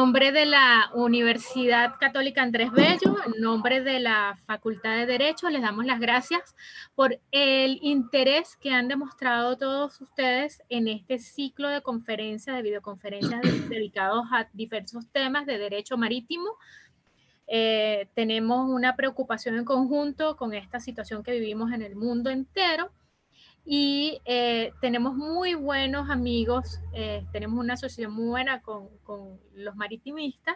nombre de la Universidad Católica Andrés Bello, en nombre de la Facultad de Derecho, les damos las gracias por el interés que han demostrado todos ustedes en este ciclo de conferencias, de videoconferencias dedicados a diversos temas de derecho marítimo. Tenemos una preocupación en conjunto con esta situación que vivimos en el mundo entero. Y tenemos muy buenos amigos, tenemos una asociación muy buena con los maritimistas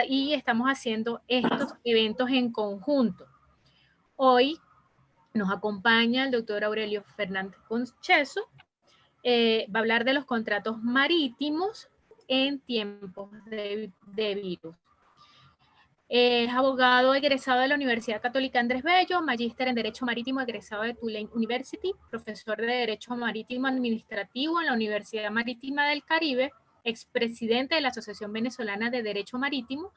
y estamos haciendo estos eventos en conjunto. Hoy nos acompaña el doctor Aurelio Fernández Concheso, va a hablar de los contratos marítimos en tiempos de virus. Es abogado egresado de la Universidad Católica Andrés Bello, magíster en Derecho Marítimo egresado de Tulane University, profesor de Derecho Marítimo Administrativo en la Universidad Marítima del Caribe, expresidente de la Asociación Venezolana de Derecho Marítimo,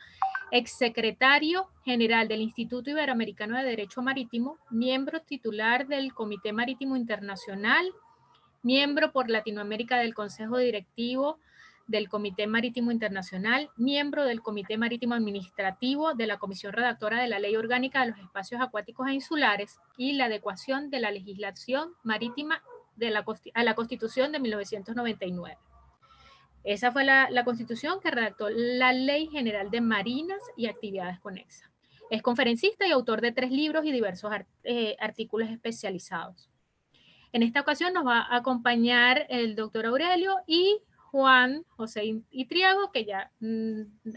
exsecretario general del Instituto Iberoamericano de Derecho Marítimo, miembro titular del Comité Marítimo Internacional, miembro por Latinoamérica del Consejo Directivo del Comité Marítimo Internacional, miembro del Comité Marítimo Administrativo de la Comisión Redactora de la Ley Orgánica de los Espacios Acuáticos e Insulares y la adecuación de la legislación marítima a la Constitución de 1999. Esa fue la Constitución que redactó la Ley General de Marinas y Actividades Conexas. Es conferencista y autor de 3 libros y diversos artículos especializados. En esta ocasión nos va a acompañar el doctor Aurelio y Juan José Itriago, que ya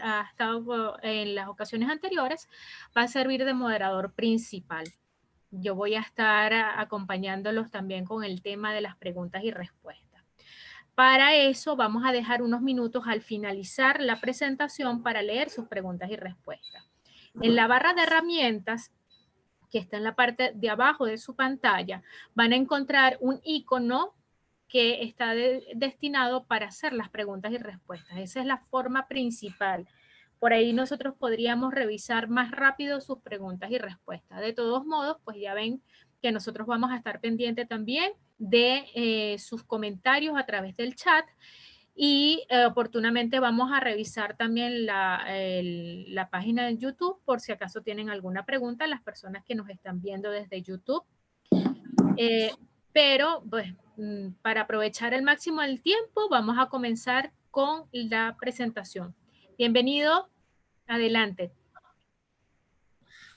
ha estado en las ocasiones anteriores, va a servir de moderador principal. Yo voy a estar acompañándolos también con el tema de las preguntas y respuestas. Para eso vamos a dejar unos minutos al finalizar la presentación para leer sus preguntas y respuestas. En la barra de herramientas, que está en la parte de abajo de su pantalla, van a encontrar un icono que está destinado para hacer las preguntas y respuestas. Esa es la forma principal. Por ahí nosotros podríamos revisar más rápido sus preguntas y respuestas. De todos modos, pues ya ven que nosotros vamos a estar pendientes también de sus comentarios a través del chat y oportunamente vamos a revisar también la página de YouTube por si acaso tienen alguna pregunta las personas que nos están viendo desde YouTube. Pero pues, para aprovechar el máximo del tiempo, vamos a comenzar con la presentación. Bienvenido, adelante.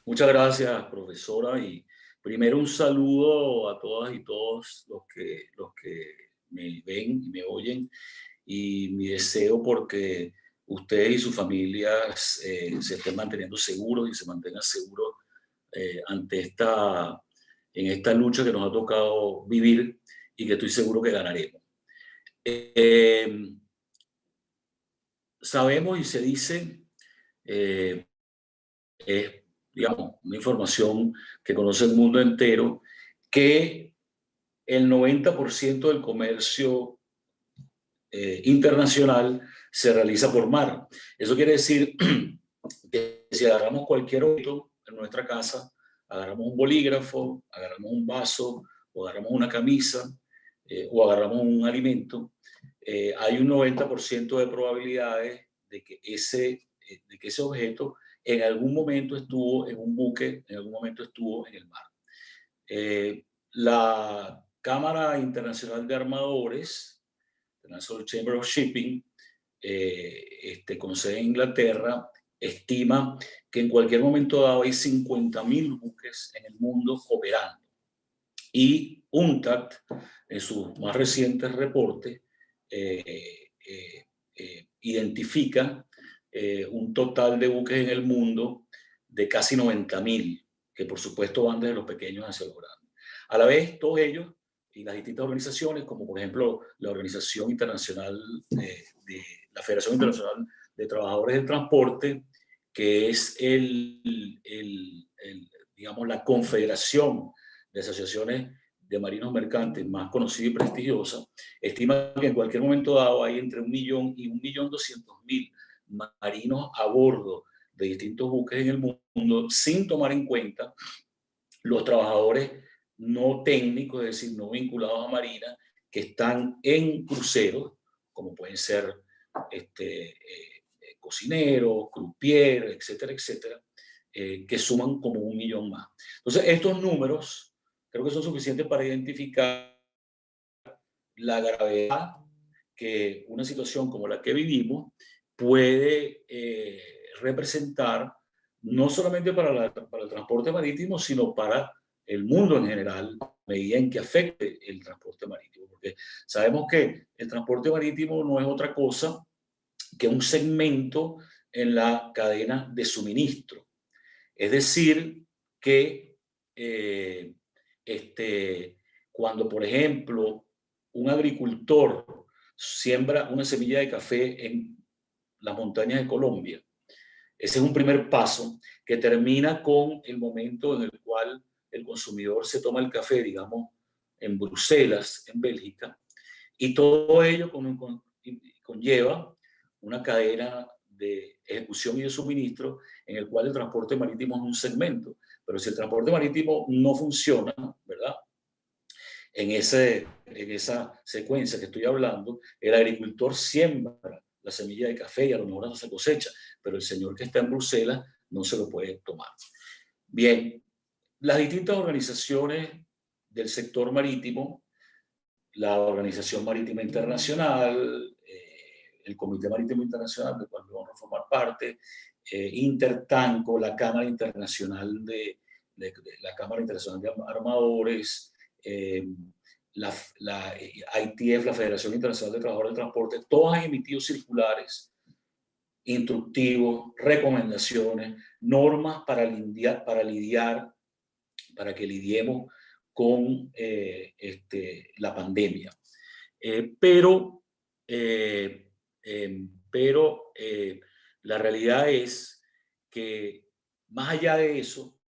Muchas gracias, profesora. Y primero un saludo a todas y todos los que me ven y me oyen. Y mi deseo porque ustedes y sus familias se estén manteniendo seguros y se mantengan seguros en esta lucha que nos ha tocado vivir y que estoy seguro que ganaremos. Sabemos y se dice, digamos, una información que conoce el mundo entero, que el 90% del comercio internacional se realiza por mar. Eso quiere decir que si agarramos cualquier objeto en nuestra casa, agarramos un bolígrafo, agarramos un vaso, o agarramos una camisa, o agarramos un alimento, hay un 90% de probabilidades de que ese objeto en algún momento estuvo en un buque, en algún momento estuvo en el mar. La Cámara Internacional de Armadores, International Chamber of Shipping, con sede en Inglaterra, estima que en cualquier momento dado hay 50.000 buques en el mundo operando. Y UNCTAD, en sus más recientes reportes, identifica un total de buques en el mundo de casi 90.000, que por supuesto van desde los pequeños hacia los grandes. A la vez, todos ellos y las distintas organizaciones, como por ejemplo la Organización Internacional la Federación Internacional de Trabajadores del Transporte, que es digamos, la confederación de asociaciones de marinos mercantes más conocida y prestigiosa, estima que en cualquier momento dado hay entre 1 millón y 1.200.000 marinos a bordo de distintos buques en el mundo, sin tomar en cuenta los trabajadores no técnicos, es decir, no vinculados a Marina, que están en cruceros, como pueden ser cocineros, croupier, etcétera, etcétera, que suman como 1 millón más. Entonces, estos números creo que son suficientes para identificar la gravedad que una situación como la que vivimos puede representar, no solamente para el transporte marítimo, sino para el mundo en general, a medida en que afecte el transporte marítimo. Porque sabemos que el transporte marítimo no es otra cosa que un segmento en la cadena de suministro. Es decir, que cuando, por ejemplo, un agricultor siembra una semilla de café en las montañas de Colombia, ese es un primer paso que termina con el momento en el cual el consumidor se toma el café, digamos, en Bruselas, en Bélgica, y todo ello conlleva una cadena de ejecución y de suministro en el cual el transporte marítimo es un segmento. Pero si el transporte marítimo no funciona, ¿verdad? En esa secuencia que estoy hablando, el agricultor siembra la semilla de café y a lo mejor no se cosecha, pero el señor que está en Bruselas no se lo puede tomar. Bien, las distintas organizaciones del sector marítimo, la Organización Marítima Internacional, el Comité Marítimo Internacional, del cual vamos a formar parte, Intertanko, la Cámara Internacional de Armadores, la ITF, la Federación Internacional de Trabajadores del Transporte, todos han emitido circulares, instructivos, recomendaciones, normas para que lidiemos con la pandemia. Pero la realidad es que más allá de eso,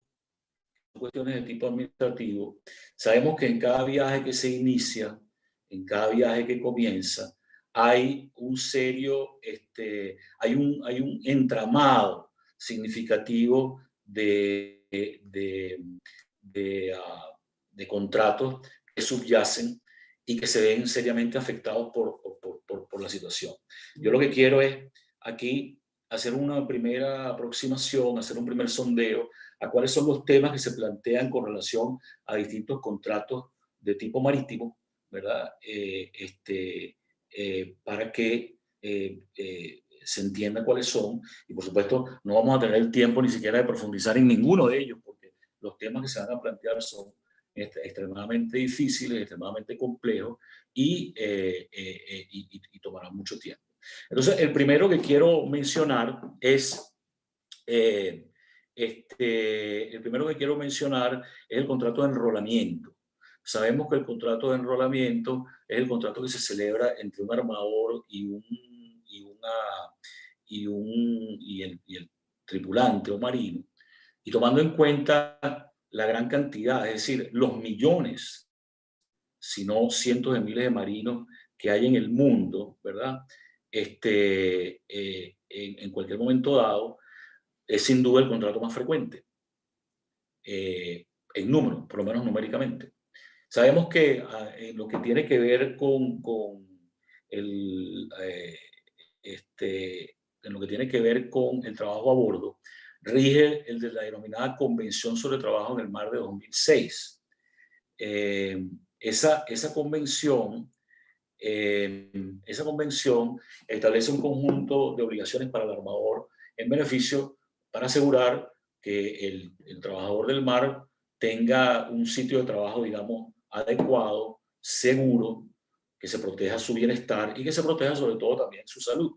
cuestiones de tipo administrativo, sabemos que en cada viaje que se inicia, en cada viaje que comienza, hay un serio, hay un entramado significativo de contratos que subyacen y que se ven seriamente afectados por la situación. Yo lo que quiero es aquí hacer una primera aproximación, hacer un primer sondeo a cuáles son los temas que se plantean con relación a distintos contratos de tipo marítimo, ¿verdad? Para que se entienda cuáles son. Y por supuesto, no vamos a tener el tiempo ni siquiera de profundizar en ninguno de ellos, porque los temas que se van a plantear son extremadamente difíciles, extremadamente complejos y tomarán mucho tiempo. Entonces, el primero que quiero mencionar es el contrato de enrolamiento. Sabemos que el contrato de enrolamiento es el contrato que se celebra entre un armador y el tripulante o marino, y tomando en cuenta la gran cantidad, es decir, los millones, si no cientos de miles de marinos que hay en el mundo, ¿verdad? En cualquier momento dado, es sin duda el contrato más frecuente, en número, por lo menos numéricamente. Sabemos que en lo que tiene que ver en lo que tiene que ver con el trabajo a bordo, rige el de la denominada Convención sobre Trabajo en el Mar de 2006. Esa convención establece un conjunto de obligaciones para el armador en beneficio para asegurar que el trabajador del mar tenga un sitio de trabajo, digamos, adecuado, seguro, que se proteja su bienestar y que se proteja sobre todo también su salud.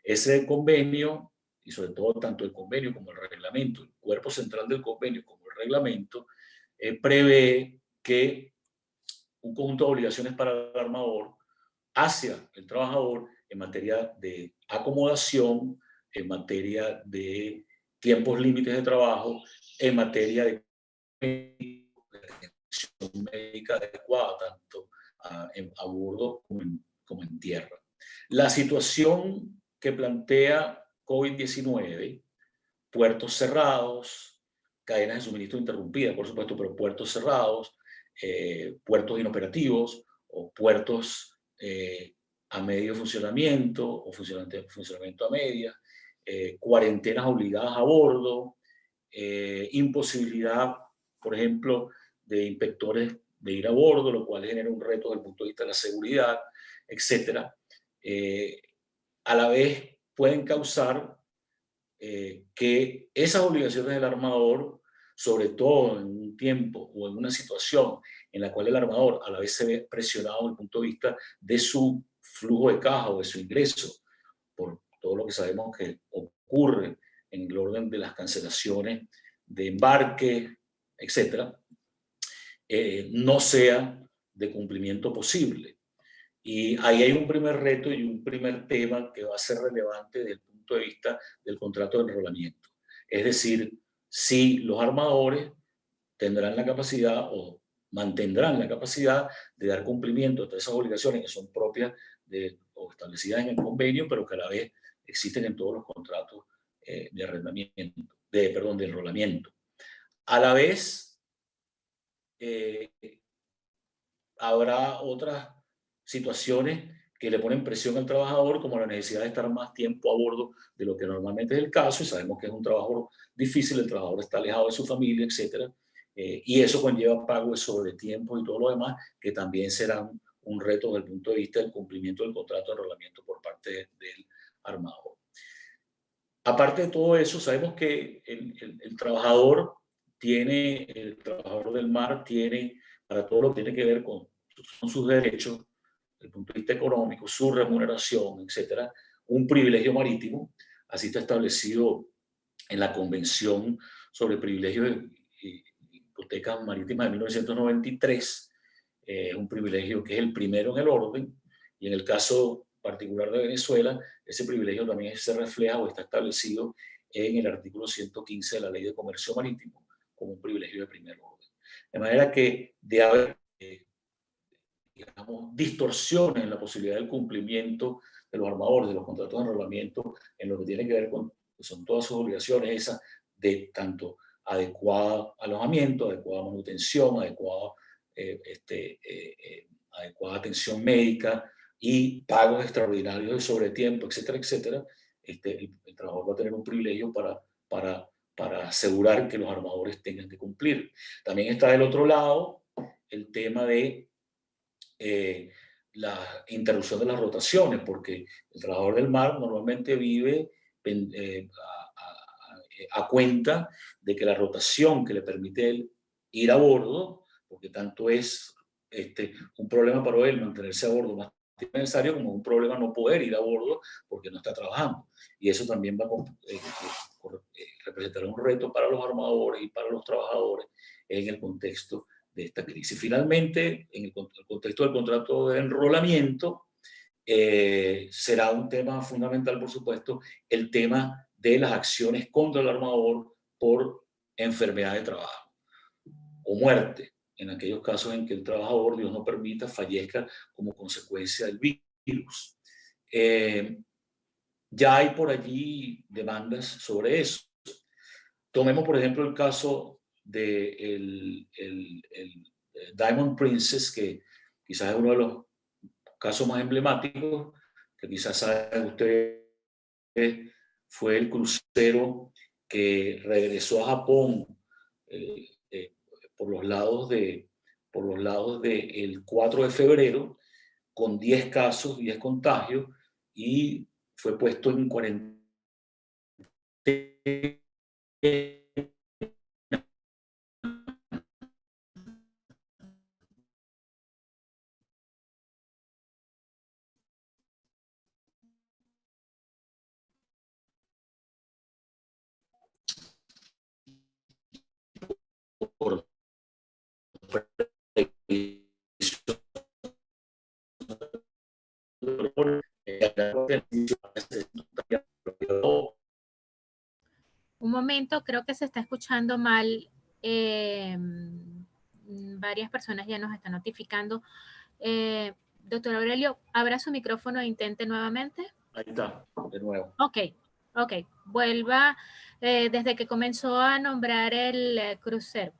Ese convenio, y sobre todo tanto el convenio como el reglamento, el cuerpo central del convenio como el reglamento, prevé que un conjunto de obligaciones para el armador hacia el trabajador en materia de acomodación, en materia de tiempos límites de trabajo, en materia de atención médica adecuada, tanto a bordo como en tierra. La situación que plantea COVID-19, puertos cerrados, cadenas de suministro interrumpidas, por supuesto, pero puertos cerrados, puertos inoperativos o puertos a medio funcionamiento o funcionamiento a media, cuarentenas obligadas a bordo, imposibilidad, por ejemplo, de inspectores de ir a bordo, lo cual genera un reto desde el punto de vista de la seguridad, etc. A la vez pueden causar que esas obligaciones del armador, sobre todo en un tiempo o en una situación en la cual el armador a la vez se ve presionado desde el punto de vista de su flujo de caja o de su ingreso, por todo lo que sabemos que ocurre en el orden de las cancelaciones de embarque, etcétera, no sea de cumplimiento posible. Y ahí hay un primer reto y un primer tema que va a ser relevante desde el punto de vista del contrato de enrolamiento. Es decir, si los armadores tendrán la capacidad o mantendrán la capacidad de dar cumplimiento a todas esas obligaciones que son propias o establecidas en el convenio, pero que a la vez existen en todos los contratos de arrendamiento, de enrolamiento. A la vez, habrá otras situaciones que le ponen presión al trabajador, como la necesidad de estar más tiempo a bordo de lo que normalmente es el caso, y sabemos que es un trabajo difícil, el trabajador está alejado de su familia, etc. Y eso conlleva pago de sobretiempo y todo lo demás, que también serán un reto desde el punto de vista del cumplimiento del contrato de enrolamiento por parte del armador. Aparte de todo eso, sabemos que el trabajador del mar tiene, para todo lo que tiene que ver con sus derechos, desde el punto de vista económico, su remuneración, etcétera, un privilegio marítimo. Así está establecido en la Convención sobre Privilegios de Hipotecas Marítimas de 1993. Un privilegio que es el primero en el orden, y en el caso particular de Venezuela, ese privilegio también se refleja o está establecido en el artículo 115 de la Ley de Comercio Marítimo como un privilegio de primer orden. De manera que de haber, digamos, distorsiones en la posibilidad del cumplimiento de los armadores, de los contratos de enrolamiento, en lo que tiene que ver con, pues son todas sus obligaciones esas de tanto adecuado alojamiento, adecuada manutención, adecuada atención médica y pagos extraordinarios de sobretiempo, etcétera, etcétera. El trabajador va a tener un privilegio para asegurar que los armadores tengan que cumplir. También está del otro lado el tema de la interrupción de las rotaciones, porque el trabajador del mar normalmente vive a cuenta de que la rotación que le permite él ir a bordo, porque tanto es un problema para él mantenerse a bordo más necesario como un problema no poder ir a bordo porque no está trabajando. Y eso también va a representar un reto para los armadores y para los trabajadores en el contexto de esta crisis. Finalmente, en el contexto del contrato de enrolamiento, será un tema fundamental, por supuesto, el tema de las acciones contra el armador por enfermedad de trabajo o muerte, en aquellos casos en que el trabajador, Dios no permita, fallezca como consecuencia del virus. Ya hay por allí demandas sobre eso. Tomemos, por ejemplo, el caso de el Diamond Princess, que quizás es uno de los casos más emblemáticos, que quizás saben ustedes, fue el crucero que regresó a Japón por los lados del 4 de febrero con 10 casos, 10 contagios, y fue puesto en cuarentena por Un momento, creo que se está escuchando mal. Varias personas ya nos están notificando. Doctor Aurelio, abra su micrófono e intente nuevamente. Ahí está, de nuevo. Ok. Vuelva desde que comenzó a nombrar el crucero.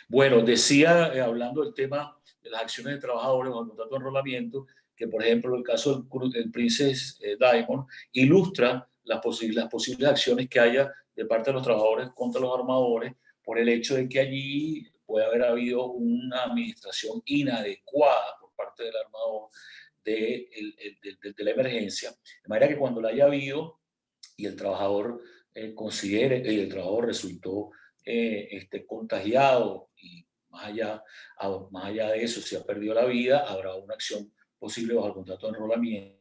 Bueno, decía, hablando del tema de las acciones de trabajadores o el contrato de enrolamiento, que por ejemplo el caso del Princess Diamond ilustra las posibles acciones que haya de parte de los trabajadores contra los armadores por el hecho de que allí puede haber habido una administración inadecuada por parte del armador de la emergencia, de manera que cuando la haya habido y el trabajador considere que el trabajador resultó contagiado y más allá de eso, si ha perdido la vida, habrá una acción posible bajo el contrato de enrolamiento.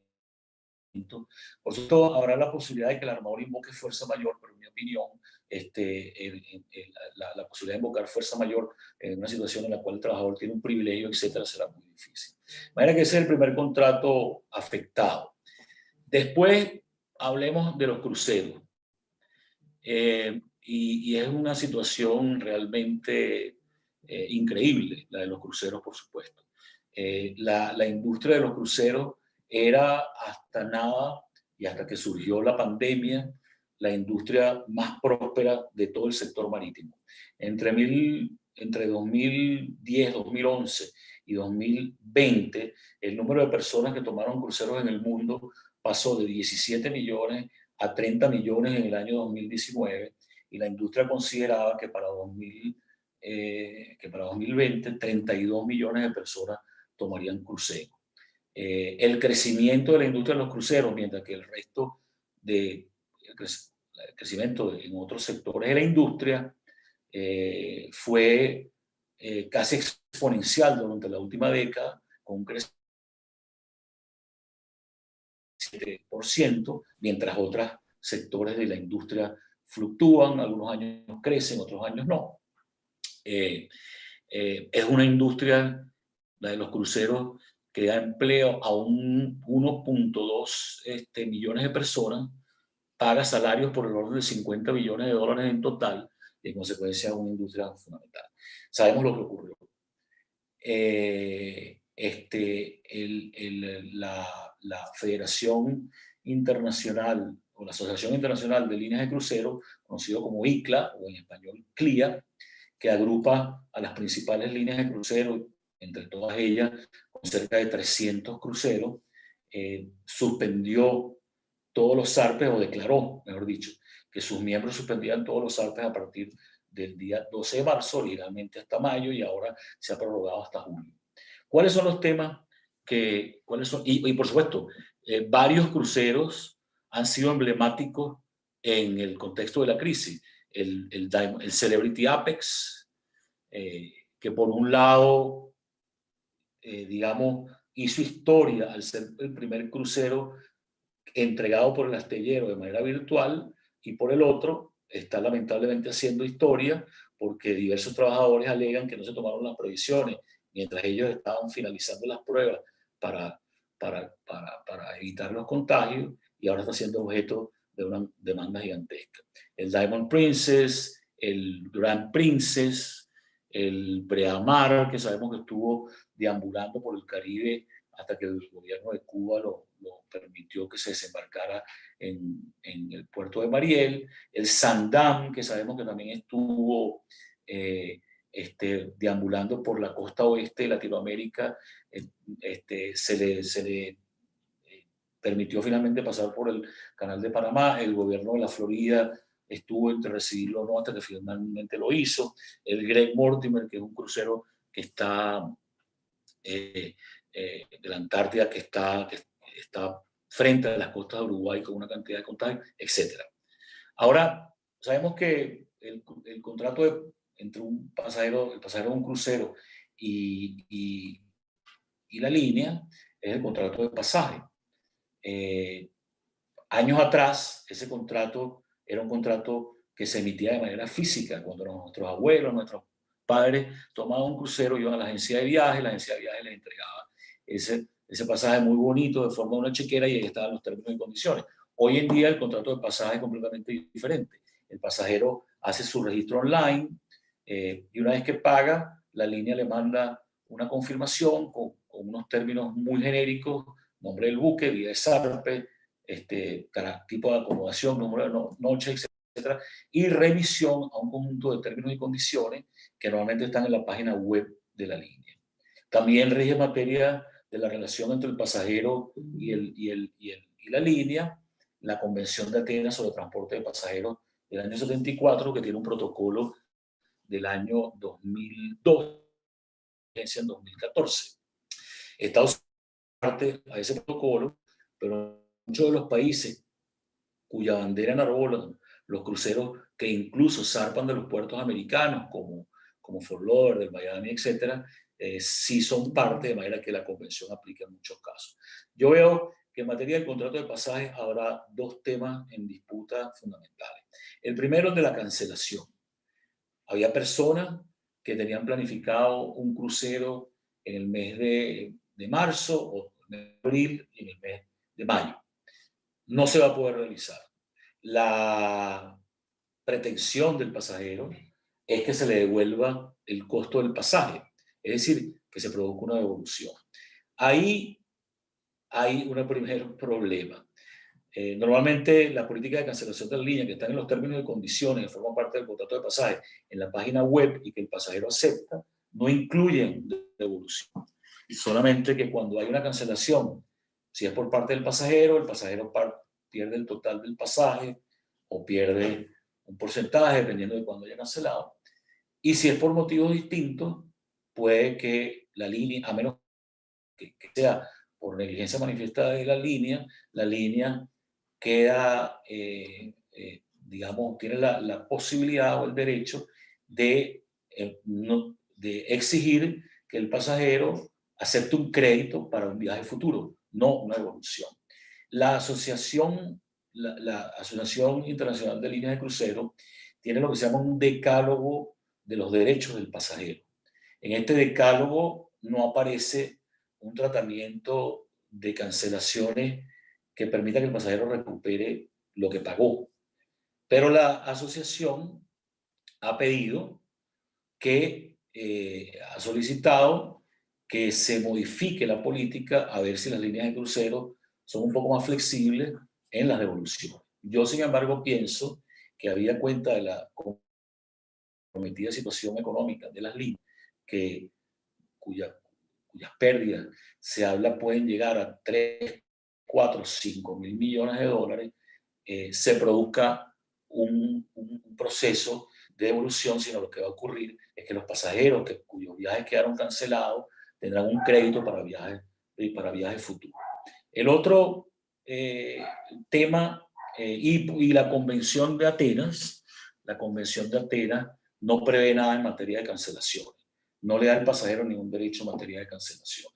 Por supuesto, habrá la posibilidad de que el armador invoque fuerza mayor, pero en mi opinión, la posibilidad de invocar fuerza mayor en una situación en la cual el trabajador tiene un privilegio, etcétera, será muy difícil. De manera que ese es el primer contrato afectado. Después, hablemos de los cruceros. Y es una situación realmente increíble, la de los cruceros, por supuesto. La industria de los cruceros era hasta nada, y hasta que surgió la pandemia, la industria más próspera de todo el sector marítimo. Entre 2010, 2011 y 2020, el número de personas que tomaron cruceros en el mundo pasó de 17 millones a 30 millones en el año 2019, y la industria consideraba que para 2020 32 millones de personas tomarían cruceros. El crecimiento de la industria de los cruceros, mientras que el resto el crecimiento en otros sectores de la industria fue casi exponencial durante la última década, con un crecimiento del 7%, mientras otros sectores de la industria fluctúan, algunos años crecen, otros años no. Es una industria, la de los cruceros, que da empleo a un 1.2 millones de personas, paga salarios por el orden de 50 billones de dólares en total, y en consecuencia es una industria fundamental. Sabemos lo que ocurrió. La Federación Internacional o la Asociación Internacional de Líneas de Crucero, conocido como ICLA o en español CLIA, que agrupa a las principales líneas de crucero, entre todas ellas con cerca de 300 cruceros, suspendió todos los zarpes, o declaró, mejor dicho, que sus miembros suspendían todos los zarpes a partir del día 12 de marzo, originalmente hasta mayo, y ahora se ha prorrogado hasta julio. ¿Cuáles son los temas cuáles son? Y por supuesto, varios cruceros han sido emblemáticos en el contexto de la crisis. El Celebrity Apex, que por un lado, digamos, hizo historia al ser el primer crucero entregado por el astillero de manera virtual, y por el otro está lamentablemente haciendo historia porque diversos trabajadores alegan que no se tomaron las previsiones mientras ellos estaban finalizando las pruebas para evitar los contagios, y ahora está siendo objeto de una demanda gigantesca. El Diamond Princess, el Grand Princess, el Preamar, que sabemos que estuvo deambulando por el Caribe hasta que el gobierno de Cuba lo permitió que se desembarcara en el puerto de Mariel, el Sandam, que sabemos que también estuvo deambulando por la costa oeste de Latinoamérica, se le permitió finalmente pasar por el canal de Panamá. El gobierno de la Florida estuvo entre recibirlo o no hasta que finalmente lo hizo. El Greg Mortimer, que es un crucero que está de la Antártida, que está frente a las costas de Uruguay con una cantidad de contagios, etc. Ahora, sabemos que el contrato entre el pasajero de un crucero y la línea es el contrato de pasaje. Años atrás, ese contrato era un contrato que se emitía de manera física. Cuando nuestros abuelos, nuestros padres tomaban un crucero, iban a la agencia de viaje, la agencia de viaje les entregaba ese pasaje muy bonito de forma de una chequera, y ahí estaban los términos y condiciones. Hoy en día el contrato de pasaje es completamente diferente. El pasajero hace su registro online, y una vez que paga, la línea le manda una confirmación con unos términos muy genéricos: nombre del buque, día de zarpe, tipo de acomodación, número de noches, etc. Y revisión a un conjunto de términos y condiciones que normalmente están en la página web de la línea. También rige materia de la relación entre el pasajero y la línea, la Convención de Atenas sobre Transporte de Pasajeros del año 74, que tiene un protocolo del año 2002, en 2014. Estados Unidos parte a ese protocolo, pero muchos de los países cuya bandera enarbolan los cruceros que incluso zarpan de los puertos americanos, como Fort Lauderdale, Miami, etcétera, sí son parte, de manera que la convención aplica en muchos casos. Yo veo que en materia del contrato de pasajes habrá dos temas en disputa fundamentales. El primero es de la cancelación. Había personas que tenían planificado un crucero en el mes de marzo o en el mes de abril y en el mes de mayo. No se va a poder realizar. La pretensión del pasajero es que se le devuelva el costo del pasaje, es decir, que se produzca una devolución. Ahí hay un primer problema. Normalmente la política de cancelación de la línea, que están en los términos y condiciones, que forman parte del contrato de pasaje en la página web y que el pasajero acepta, no incluyen devolución. Solamente que cuando hay una cancelación, si es por parte del pasajero, el pasajero pierde el total del pasaje o pierde un porcentaje dependiendo de cuándo haya cancelado. Y si es por motivos distintos, puede que la línea, a menos que sea por negligencia manifiesta de la línea queda, digamos, tiene la posibilidad o el derecho de exigir que el pasajero acepte un crédito para un viaje futuro, no una devolución. La Asociación Internacional de Líneas de Crucero tiene lo que se llama un decálogo de los derechos del pasajero. En este decálogo no aparece un tratamiento de cancelaciones que permita que el pasajero recupere lo que pagó. Pero la asociación ha pedido que, ha solicitado que se modifique la política a ver si las líneas de crucero son un poco más flexibles en las devoluciones. Yo, sin embargo, pienso que habida cuenta de la comprometida situación económica de las líneas, cuyas pérdidas se habla pueden llegar a 3, 4, 5 mil millones de dólares, se produzca un proceso de devolución, sino lo que va a ocurrir es que los pasajeros cuyos viajes quedaron cancelados tendrán un crédito para viajes futuros. El otro tema, y la Convención de Atenas no prevé nada en materia de cancelaciones. No le da al pasajero ningún derecho en materia de cancelación.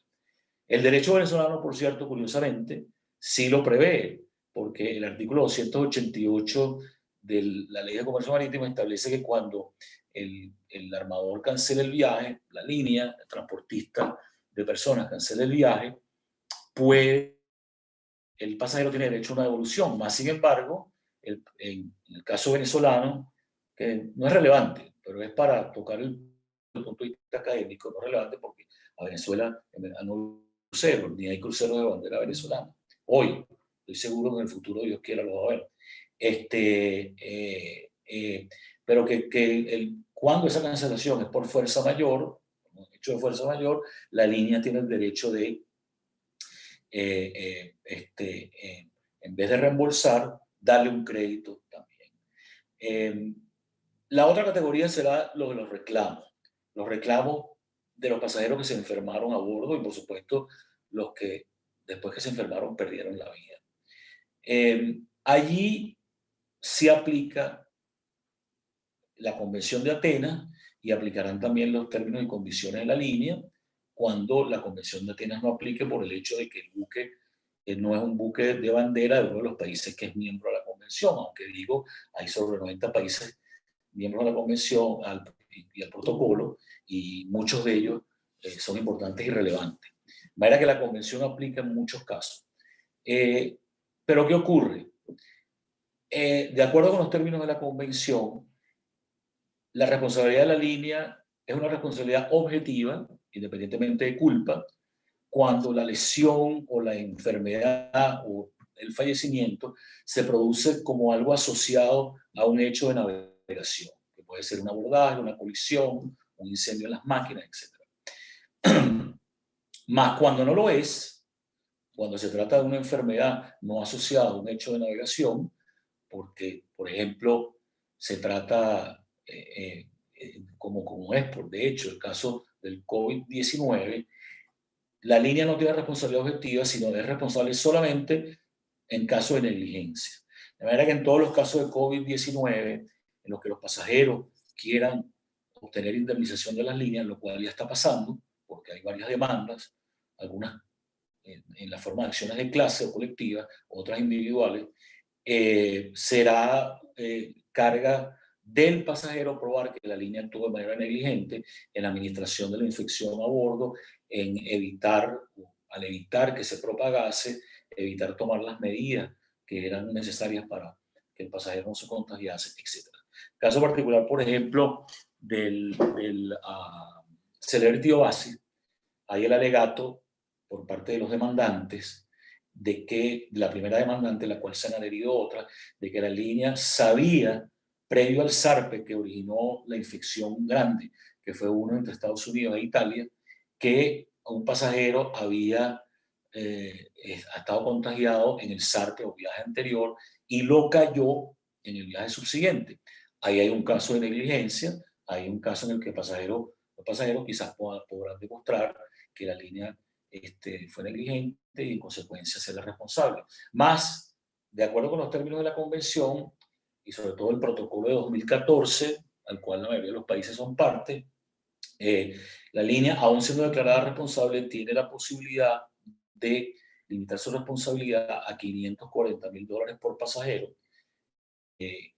El derecho venezolano, por cierto, curiosamente, sí lo prevé, porque el artículo 288 de la Ley de Comercio Marítimo establece que cuando el armador cancela el viaje, la línea, el transportista de personas cancela el viaje, el pasajero tiene derecho a una devolución. Más sin embargo, en el caso venezolano, que no es relevante, pero es para tocar el punto de vista académico, no es relevante porque a Venezuela no hay cruceros, ni hay cruceros de bandera venezolana. Hoy, estoy seguro que en el futuro, Dios quiera, lo va a ver. Pero cuando esa cancelación es por fuerza mayor, hecho de fuerza mayor, la línea tiene el derecho de, en vez de reembolsar, darle un crédito también. La otra categoría será lo de los reclamos de los pasajeros que se enfermaron a bordo y, por supuesto, los que después que se enfermaron perdieron la vida. Allí se aplica la Convención de Atenas y aplicarán también los términos y condiciones de la línea cuando la Convención de Atenas no aplique por el hecho de que el buque no es un buque de bandera de uno de los países que es miembro de la Convención, aunque digo, hay sobre 90 países miembros de la Convención y al protocolo, y muchos de ellos son importantes y relevantes. De manera que la Convención aplica en muchos casos. Pero ¿qué ocurre? De acuerdo con los términos de la Convención, la responsabilidad de la línea es una responsabilidad objetiva, independientemente de culpa, cuando la lesión o la enfermedad o el fallecimiento se produce como algo asociado a un hecho de navegación, que puede ser un abordaje, una colisión, un incendio en las máquinas, etc. Más cuando no lo es, cuando se trata de una enfermedad no asociada a un hecho de navegación, porque, por ejemplo, se trata, como es, por de hecho, el caso del COVID-19, la línea no tiene responsabilidad objetiva, sino es responsable solamente en caso de negligencia. De manera que en todos los casos de COVID-19, en los que los pasajeros quieran obtener indemnización de las líneas, lo cual ya está pasando, porque hay varias demandas, algunas en la forma de acciones de clase o colectivas, otras individuales, será carga del pasajero probar que la línea actuó de manera negligente en la administración de la infección a bordo, en evitar, al evitar que se propagase, evitar tomar las medidas que eran necesarias para que el pasajero no se contagiase, etc. Caso particular, por ejemplo, del Celebrity Oasis, hay el alegato por parte de los demandantes de que la primera demandante, la cual se han adherido otras, de que la línea sabía, previo al zarpe que originó la infección grande, que fue uno entre Estados Unidos e Italia, que un pasajero había estado contagiado en el zarpe o viaje anterior y lo cayó en el viaje subsiguiente. Ahí hay un caso de negligencia, hay un caso en el que los pasajeros quizás podrán demostrar que la línea fue negligente y en consecuencia ser la responsable. Más, de acuerdo con los términos de la convención y sobre todo el protocolo de 2014, al cual la mayoría de los países son parte, la línea, aún siendo declarada responsable, tiene la posibilidad de limitar su responsabilidad a $540,000 por pasajero. Y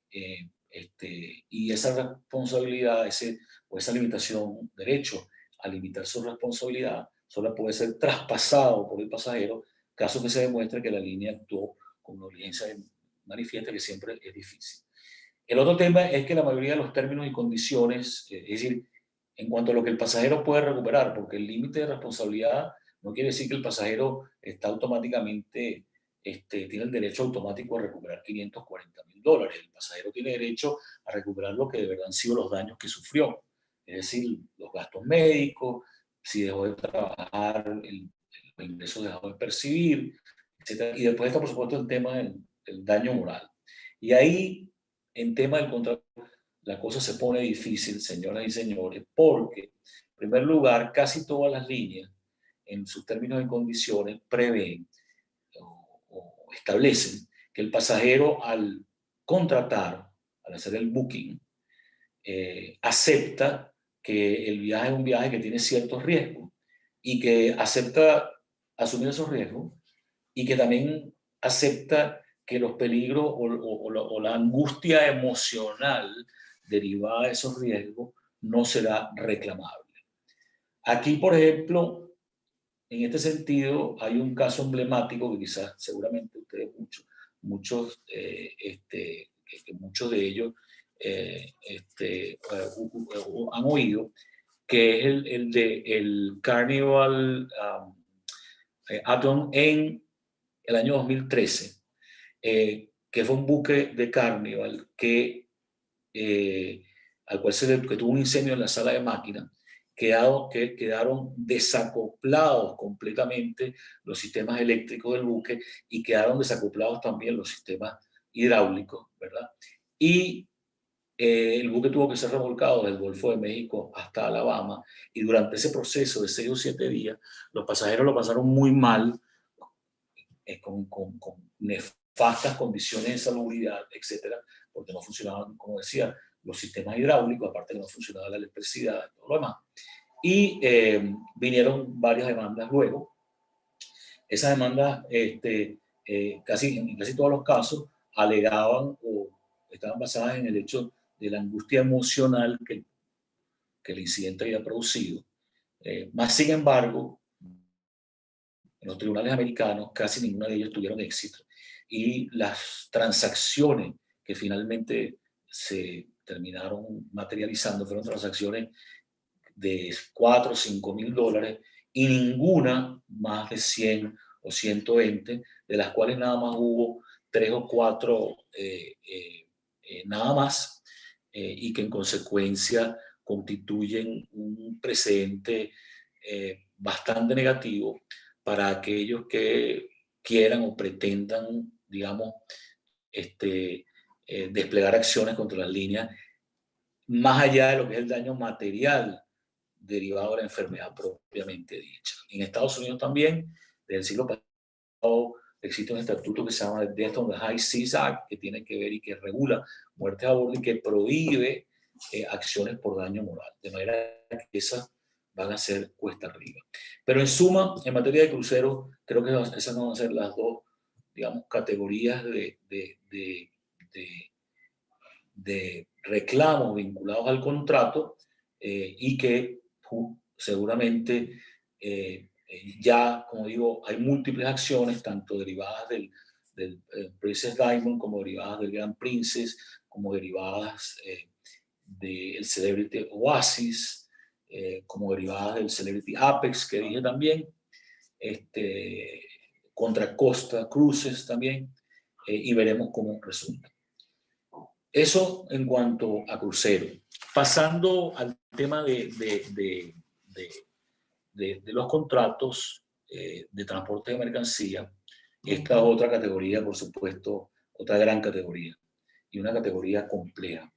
esa responsabilidad, esa limitación, derecho a limitar su responsabilidad, solo puede ser traspasado por el pasajero, caso que se demuestre que la línea actuó con negligencia manifiesta, que siempre es difícil. El otro tema es que la mayoría de los términos y condiciones, es decir, en cuanto a lo que el pasajero puede recuperar, porque el límite de responsabilidad no quiere decir que el pasajero está automáticamente, tiene el derecho automático a recuperar $540,000. El pasajero tiene derecho a recuperar lo que de verdad han sido los daños que sufrió, es decir, los gastos médicos, si dejó de trabajar, los ingresos dejó de percibir, etc. Y después está, por supuesto, el tema del daño moral. Y ahí, en tema del contrato, la cosa se pone difícil, señoras y señores, porque, en primer lugar, casi todas las líneas, en sus términos y condiciones, prevén o establecen que el pasajero, al contratar, al hacer el booking, acepta que el viaje es un viaje que tiene ciertos riesgos y que acepta asumir esos riesgos y que también acepta que los peligros o la angustia emocional derivada de esos riesgos no será reclamable. Aquí, por ejemplo, en este sentido, hay un caso emblemático que quizás, seguramente ustedes muchos de ellos han oído, que es el de el Carnival Atom en el año 2013, que fue un buque de Carnival al cual que tuvo un incendio en la sala de máquinas, que quedaron desacoplados completamente los sistemas eléctricos del buque y quedaron desacoplados también los sistemas hidráulicos, ¿verdad? Y el buque tuvo que ser remolcado desde el Golfo de México hasta Alabama, y durante ese proceso de 6 o 7 días, los pasajeros lo pasaron muy mal, con nefastas condiciones de salubridad, etcétera, porque no funcionaban, como decía, los sistemas hidráulicos, aparte que no funcionaba la electricidad y todo lo demás. Y vinieron varias demandas luego. Esas demandas, en casi todos los casos, alegaban o estaban basadas en el hecho de la angustia emocional que el incidente había producido. Más sin embargo, en los tribunales americanos casi ninguna de ellos tuvieron éxito, y las transacciones que finalmente se terminaron materializando fueron transacciones de $4 o $5,000, y ninguna más de 100 o 120, de las cuales nada más hubo 3 o 4 nada más, y que en consecuencia constituyen un precedente bastante negativo para aquellos que quieran o pretendan, digamos, desplegar acciones contra las líneas, más allá de lo que es el daño material derivado de la enfermedad propiamente dicha. En Estados Unidos también, desde el siglo pasado, existe un estatuto que se llama Death on the High Seas Act, que tiene que ver y que regula muertes a bordo y que prohíbe acciones por daño moral, de manera que esas van a ser cuesta arriba. Pero en suma, en materia de cruceros, creo que esas no van a ser las dos, digamos, categorías de reclamos vinculados al contrato, y que seguramente ya, como digo, hay múltiples acciones, tanto derivadas del Princess Diamond, como derivadas del Grand Princess, como derivadas del Celebrity Oasis, como derivadas del Celebrity Apex, que dije también, contra Costa Cruises también, y veremos cómo resulta. Eso en cuanto a crucero. Pasando al tema de los contratos de transporte de mercancía, esta es otra categoría, por supuesto, otra gran categoría y una categoría compleja.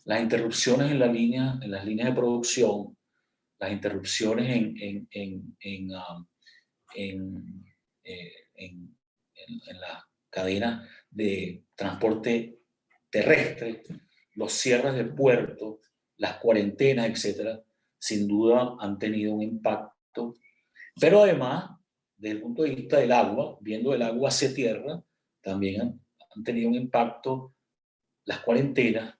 Las interrupciones en las líneas de producción, las interrupciones en la cadena de transporte terrestre, los cierres de puertos, las cuarentenas, etcétera, sin duda han tenido un impacto. Pero además, desde el punto de vista del agua, viendo el agua hacia tierra, también han tenido un impacto las cuarentenas,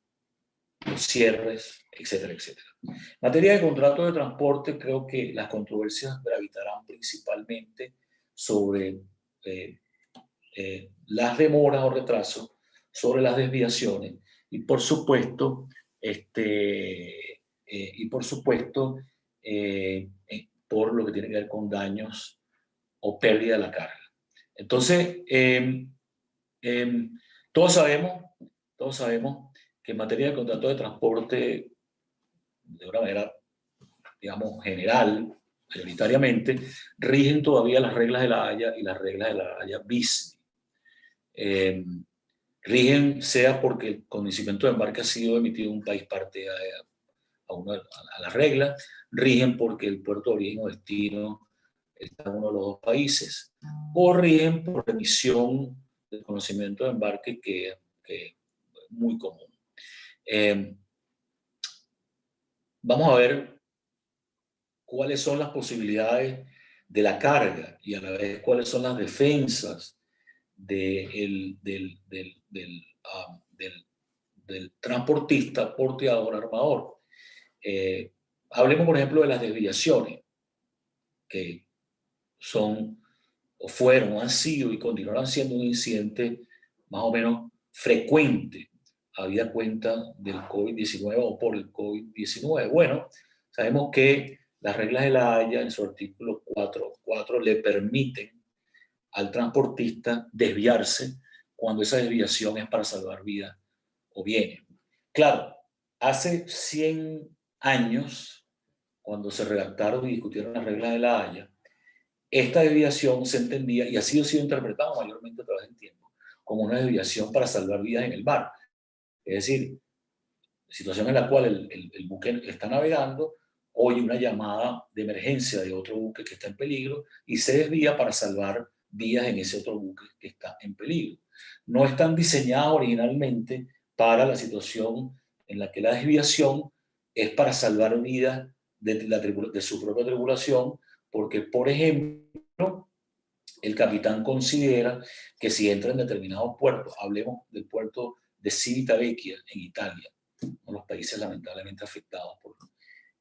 los cierres, etcétera, etcétera. En materia de contratos de transporte, creo que las controversias gravitarán principalmente sobre las demoras o retrasos, sobre las desviaciones y por supuesto, por lo que tiene que ver con daños o pérdida de la carga. Entonces, todos sabemos que en materia de contrato de transporte, de una manera, digamos, general, mayoritariamente, rigen todavía las reglas de la Haya y las reglas de la Haya bis. Rigen sea porque el conocimiento de embarque ha sido emitido en un país parte a la regla, rigen porque el puerto de origen o destino está en uno de los dos países, o rigen por emisión del conocimiento de embarque que es muy común. Vamos a ver cuáles son las posibilidades de la carga y a la vez cuáles son las defensas del transportista, porteador, armador. Hablemos, por ejemplo, de las desviaciones, que son, o fueron, o han sido y continuarán siendo un incidente más o menos frecuente, habida cuenta del COVID-19 o por el COVID-19. Bueno, sabemos que las reglas de la Haya, en su artículo 4.4, le permiten al transportista desviarse cuando esa desviación es para salvar vidas o bienes. Claro, hace 100 años, cuando se redactaron y discutieron las reglas de la Haya, esta desviación se entendía, y así ha sido interpretado mayormente a través del tiempo, como una desviación para salvar vidas en el mar. Es decir, situación en la cual el buque está navegando, oye una llamada de emergencia de otro buque que está en peligro y se desvía para salvar vidas en ese otro buque que está en peligro. No están diseñadas originalmente para la situación en la que la desviación es para salvar vidas de su propia tripulación, porque, por ejemplo, el capitán considera que si entra en determinados puertos, hablemos del puerto de Civitavecchia en Italia, uno de los países lamentablemente afectados por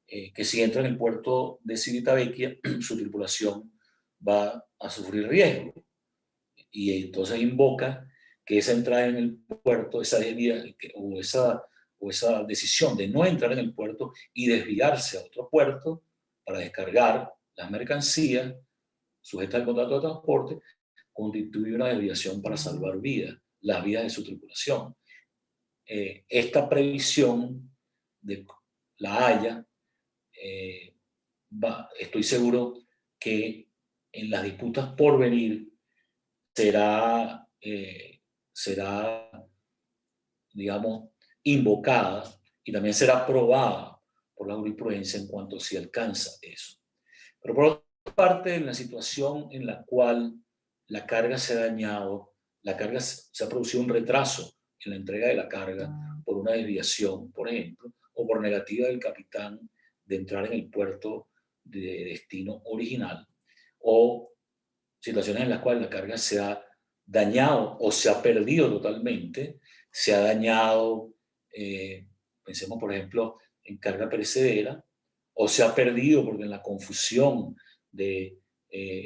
que si entra en el puerto de Civitavecchia, su tripulación va a sufrir riesgo. Y entonces invoca que esa entrada en el puerto, esa desvía, o esa decisión de no entrar en el puerto y desviarse a otro puerto para descargar las mercancías sujetas al contrato de transporte, constituye una desviación para salvar vidas, las vidas de su tripulación. Esta previsión de la Haya, estoy seguro que en las disputas por venir será, digamos, invocada y también será probada por la jurisprudencia en cuanto si alcanza eso. Pero por otra parte, en la situación en la cual la carga se ha dañado, se ha producido un retraso en la entrega de la carga por una desviación, por ejemplo, o por negativa del capitán de entrar en el puerto de destino original, o situaciones en las cuales la carga se ha dañado o se ha perdido totalmente, se ha dañado, pensemos por ejemplo en carga perecedera, o se ha perdido porque en la confusión de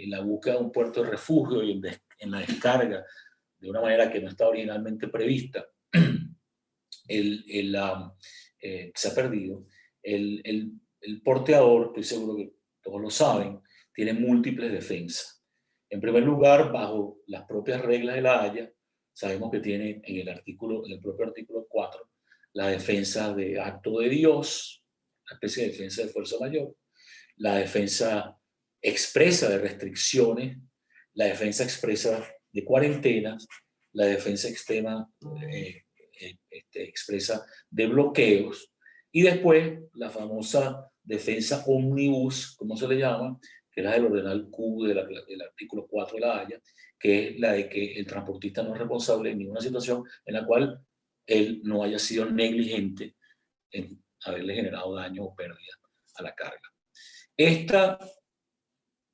la búsqueda de un puerto de refugio y en la descarga de una manera que no estaba originalmente prevista, se ha perdido. El porteador, estoy seguro que todos lo saben, tiene múltiples defensas. En primer lugar, bajo las propias reglas de la Haya, sabemos que tiene en el propio artículo 4, la defensa de acto de Dios, una especie de defensa de fuerza mayor, la defensa expresa de restricciones, la defensa expresa de cuarentenas, la defensa expresa de bloqueos, y después la famosa defensa omnibus, como se le llama, que es la del ordenal Q del artículo 4 de la Haya, que es la de que el transportista no es responsable en ninguna situación en la cual él no haya sido negligente en haberle generado daño o pérdida a la carga. Esta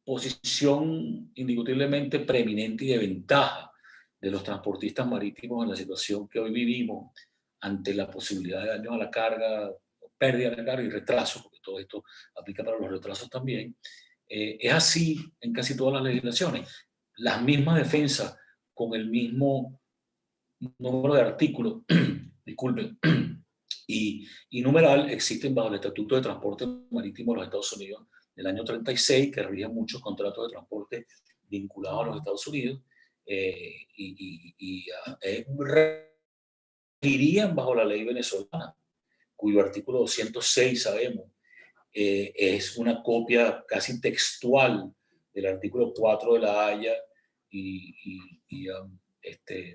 posición indiscutiblemente preeminente y de ventaja de los transportistas marítimos en la situación que hoy vivimos ante la posibilidad de daños a la carga, pérdida de la carga y retrasos, porque todo esto aplica para los retrasos también, es así en casi todas las legislaciones. Las mismas defensas con el mismo número de artículos, disculpen, y numeral existen bajo el Estatuto de Transporte Marítimo de los Estados Unidos del año 36, que rige muchos contratos de transporte vinculados a los Estados Unidos, irían bajo la ley venezolana, cuyo artículo 206, sabemos, es una copia casi textual del artículo 4 de la Haya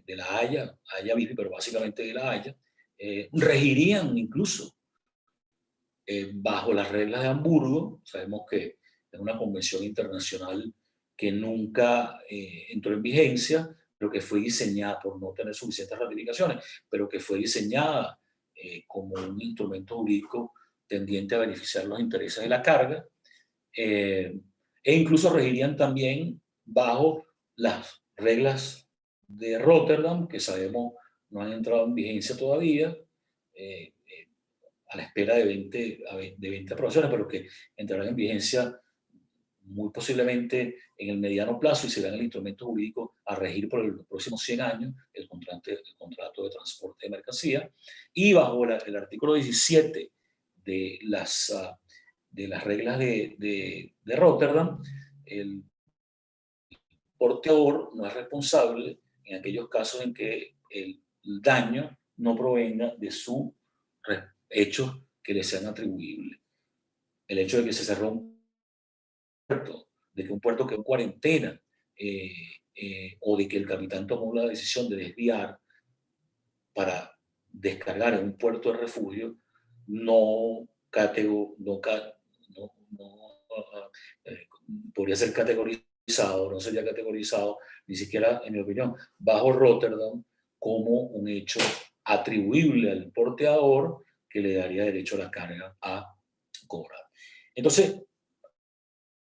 de la Haya pero básicamente de la Haya, regirían incluso bajo las reglas de Hamburgo. Sabemos que es una convención internacional que nunca entró en vigencia, pero que fue diseñada por no tener suficientes ratificaciones, pero que fue diseñada como un instrumento jurídico tendiente a beneficiar los intereses de la carga, e incluso regirían también bajo las reglas de Rotterdam, que sabemos no han entrado en vigencia todavía, a la espera de 20 aprobaciones, pero que entrarán en vigencia muy posiblemente en el mediano plazo y serán el instrumento jurídico a regir por los próximos 100 años el contrato de transporte de mercancía. Y bajo el artículo 17 de las reglas de Rotterdam, el porteador no es responsable en aquellos casos en que el daño no provenga de sus hechos que le sean atribuibles. El hecho de que se cerró un puerto, de que un puerto quedó en cuarentena, o de que el capitán tomó la decisión de desviar para descargar en un puerto de refugio, podría ser categorizado, no sería categorizado, ni siquiera, en mi opinión, bajo Rotterdam, como un hecho atribuible al porteador que le daría derecho a la carga a cobrar. Entonces,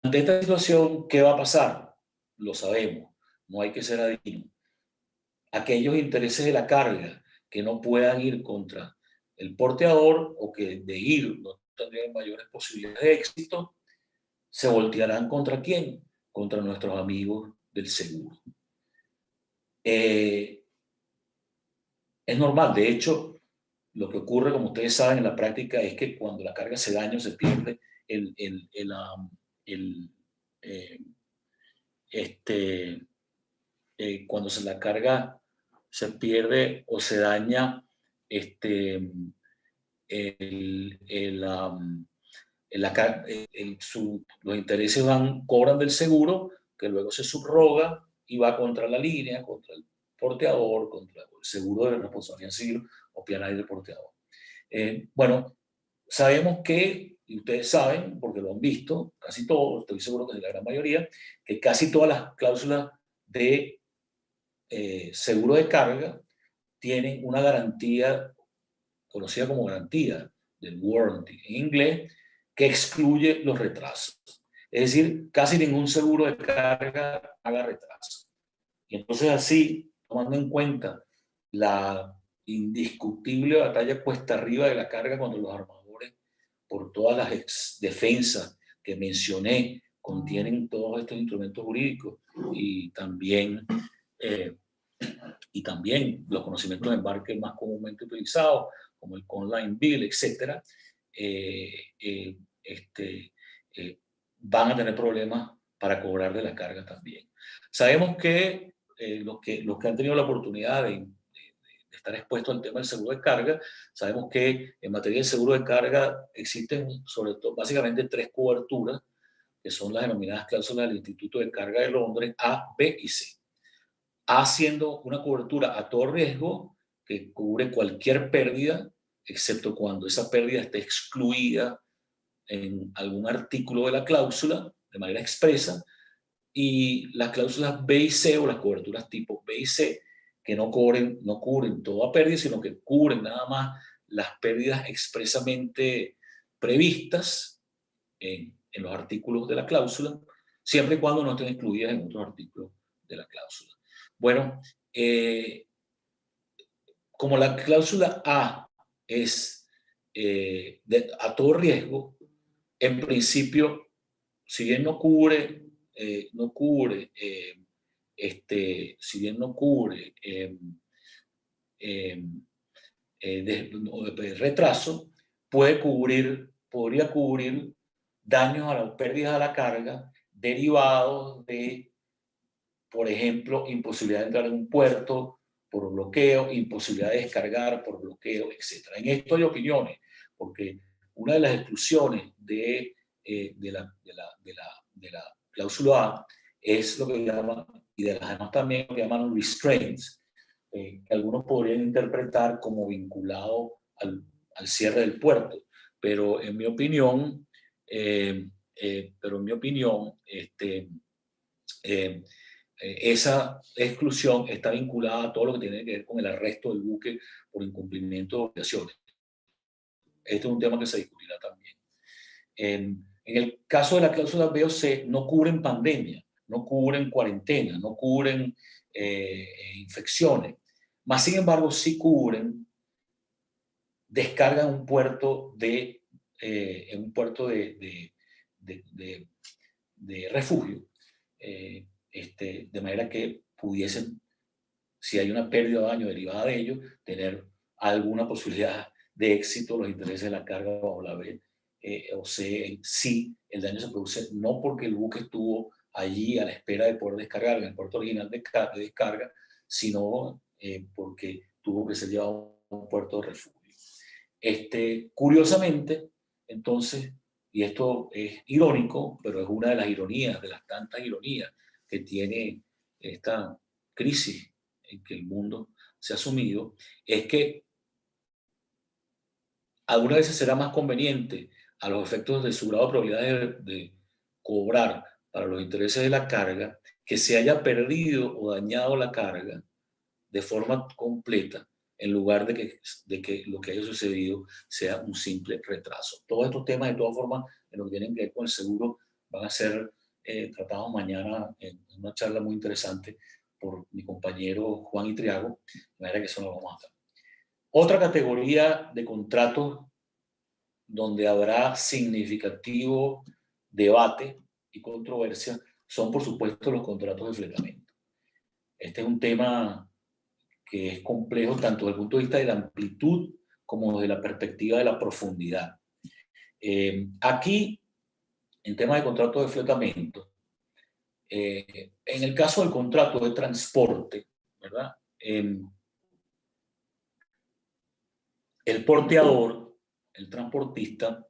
ante esta situación, ¿qué va a pasar? Lo sabemos, no hay que ser adivino. Aquellos intereses de la carga que no puedan ir contra el porteador o que de ir no tendrían mayores posibilidades de éxito, se voltearán ¿contra quién? Contra nuestros amigos del seguro. Es normal, de hecho, lo que ocurre, como ustedes saben, en la práctica es que cuando la carga se daña o se pierde cuando la carga se pierde o se daña, los intereses cobran del seguro, que luego se subroga y va contra la línea, contra el porteador, contra el seguro de responsabilidad civil o penal del porteador. Bueno, sabemos que, y ustedes saben, porque lo han visto, casi todos, estoy seguro que es la gran mayoría, que casi todas las cláusulas de seguro de carga tienen una garantía, conocida como garantía del warranty en inglés, que excluye los retrasos. Es decir, casi ningún seguro de carga haga retraso. Y entonces así, tomando en cuenta la indiscutible batalla cuesta arriba de la carga cuando los armadores, por todas las defensas que mencioné, contienen todos estos instrumentos jurídicos y también los conocimientos de embarque más comúnmente utilizados, como el Conline Bill, etc., van a tener problemas para cobrar de la carga también. Sabemos que los que han tenido la oportunidad de estar expuestos al tema del seguro de carga, sabemos que en materia de seguro de carga existen sobre todo básicamente 3 coberturas, que son las denominadas cláusulas del Instituto de Carga de Londres, A, B y C. A siendo una cobertura a todo riesgo que cubre cualquier pérdida, excepto cuando esa pérdida esté excluida en algún artículo de la cláusula de manera expresa, y las cláusulas B y C, o las coberturas tipo B y C, que no cubren toda pérdida, sino que cubren nada más las pérdidas expresamente previstas en los artículos de la cláusula, siempre y cuando no estén incluidas en otros artículos de la cláusula. Bueno, como la cláusula A es a todo riesgo, en principio, si bien no cubre retraso, podría cubrir daños a las pérdidas a la carga derivados de, por ejemplo, imposibilidad de entrar en un puerto por bloqueo, imposibilidad de descargar por bloqueo, etc. En esto hay opiniones, porque una de las exclusiones de la cláusula A es lo que llaman, y de las demás también lo que llaman restraints, que algunos podrían interpretar como vinculado al cierre del puerto, pero en mi opinión, esa exclusión está vinculada a todo lo que tiene que ver con el arresto del buque por incumplimiento de obligaciones. Este es un tema que se discutirá también. En el caso de la cláusula B o C, no cubren pandemia, no cubren cuarentena, no cubren infecciones, más sin embargo sí cubren descarga en un puerto de refugio, de manera que pudiesen, si hay una pérdida o daño derivada de ello, tener alguna posibilidad de éxito los intereses de la carga bajo la B o C, si el daño se produce no porque el buque estuvo allí a la espera de poder descargar en el puerto original de descarga, sino porque tuvo que ser llevado a un puerto de refugio. Curiosamente, entonces, y esto es irónico, pero es una de las ironías, de las tantas ironías que tiene esta crisis en que el mundo se ha sumido, es que algunas veces será más conveniente a los efectos de su grado de probabilidad de cobrar para los intereses de la carga, que se haya perdido o dañado la carga de forma completa, en lugar de que lo que haya sucedido sea un simple retraso. Todos estos temas, de todas formas, en lo que tienen que ver con el seguro, van a ser tratados mañana en una charla muy interesante por mi compañero Juan Itriago, de manera que eso lo vamos a hacer. Otra categoría de contratos donde habrá significativo debate y controversia son, por supuesto, los contratos de fletamento. Este es un tema que es complejo tanto desde el punto de vista de la amplitud como desde la perspectiva de la profundidad. Aquí, en temas de contratos de fletamento, en el caso del contrato de transporte, ¿verdad? El porteador, el transportista,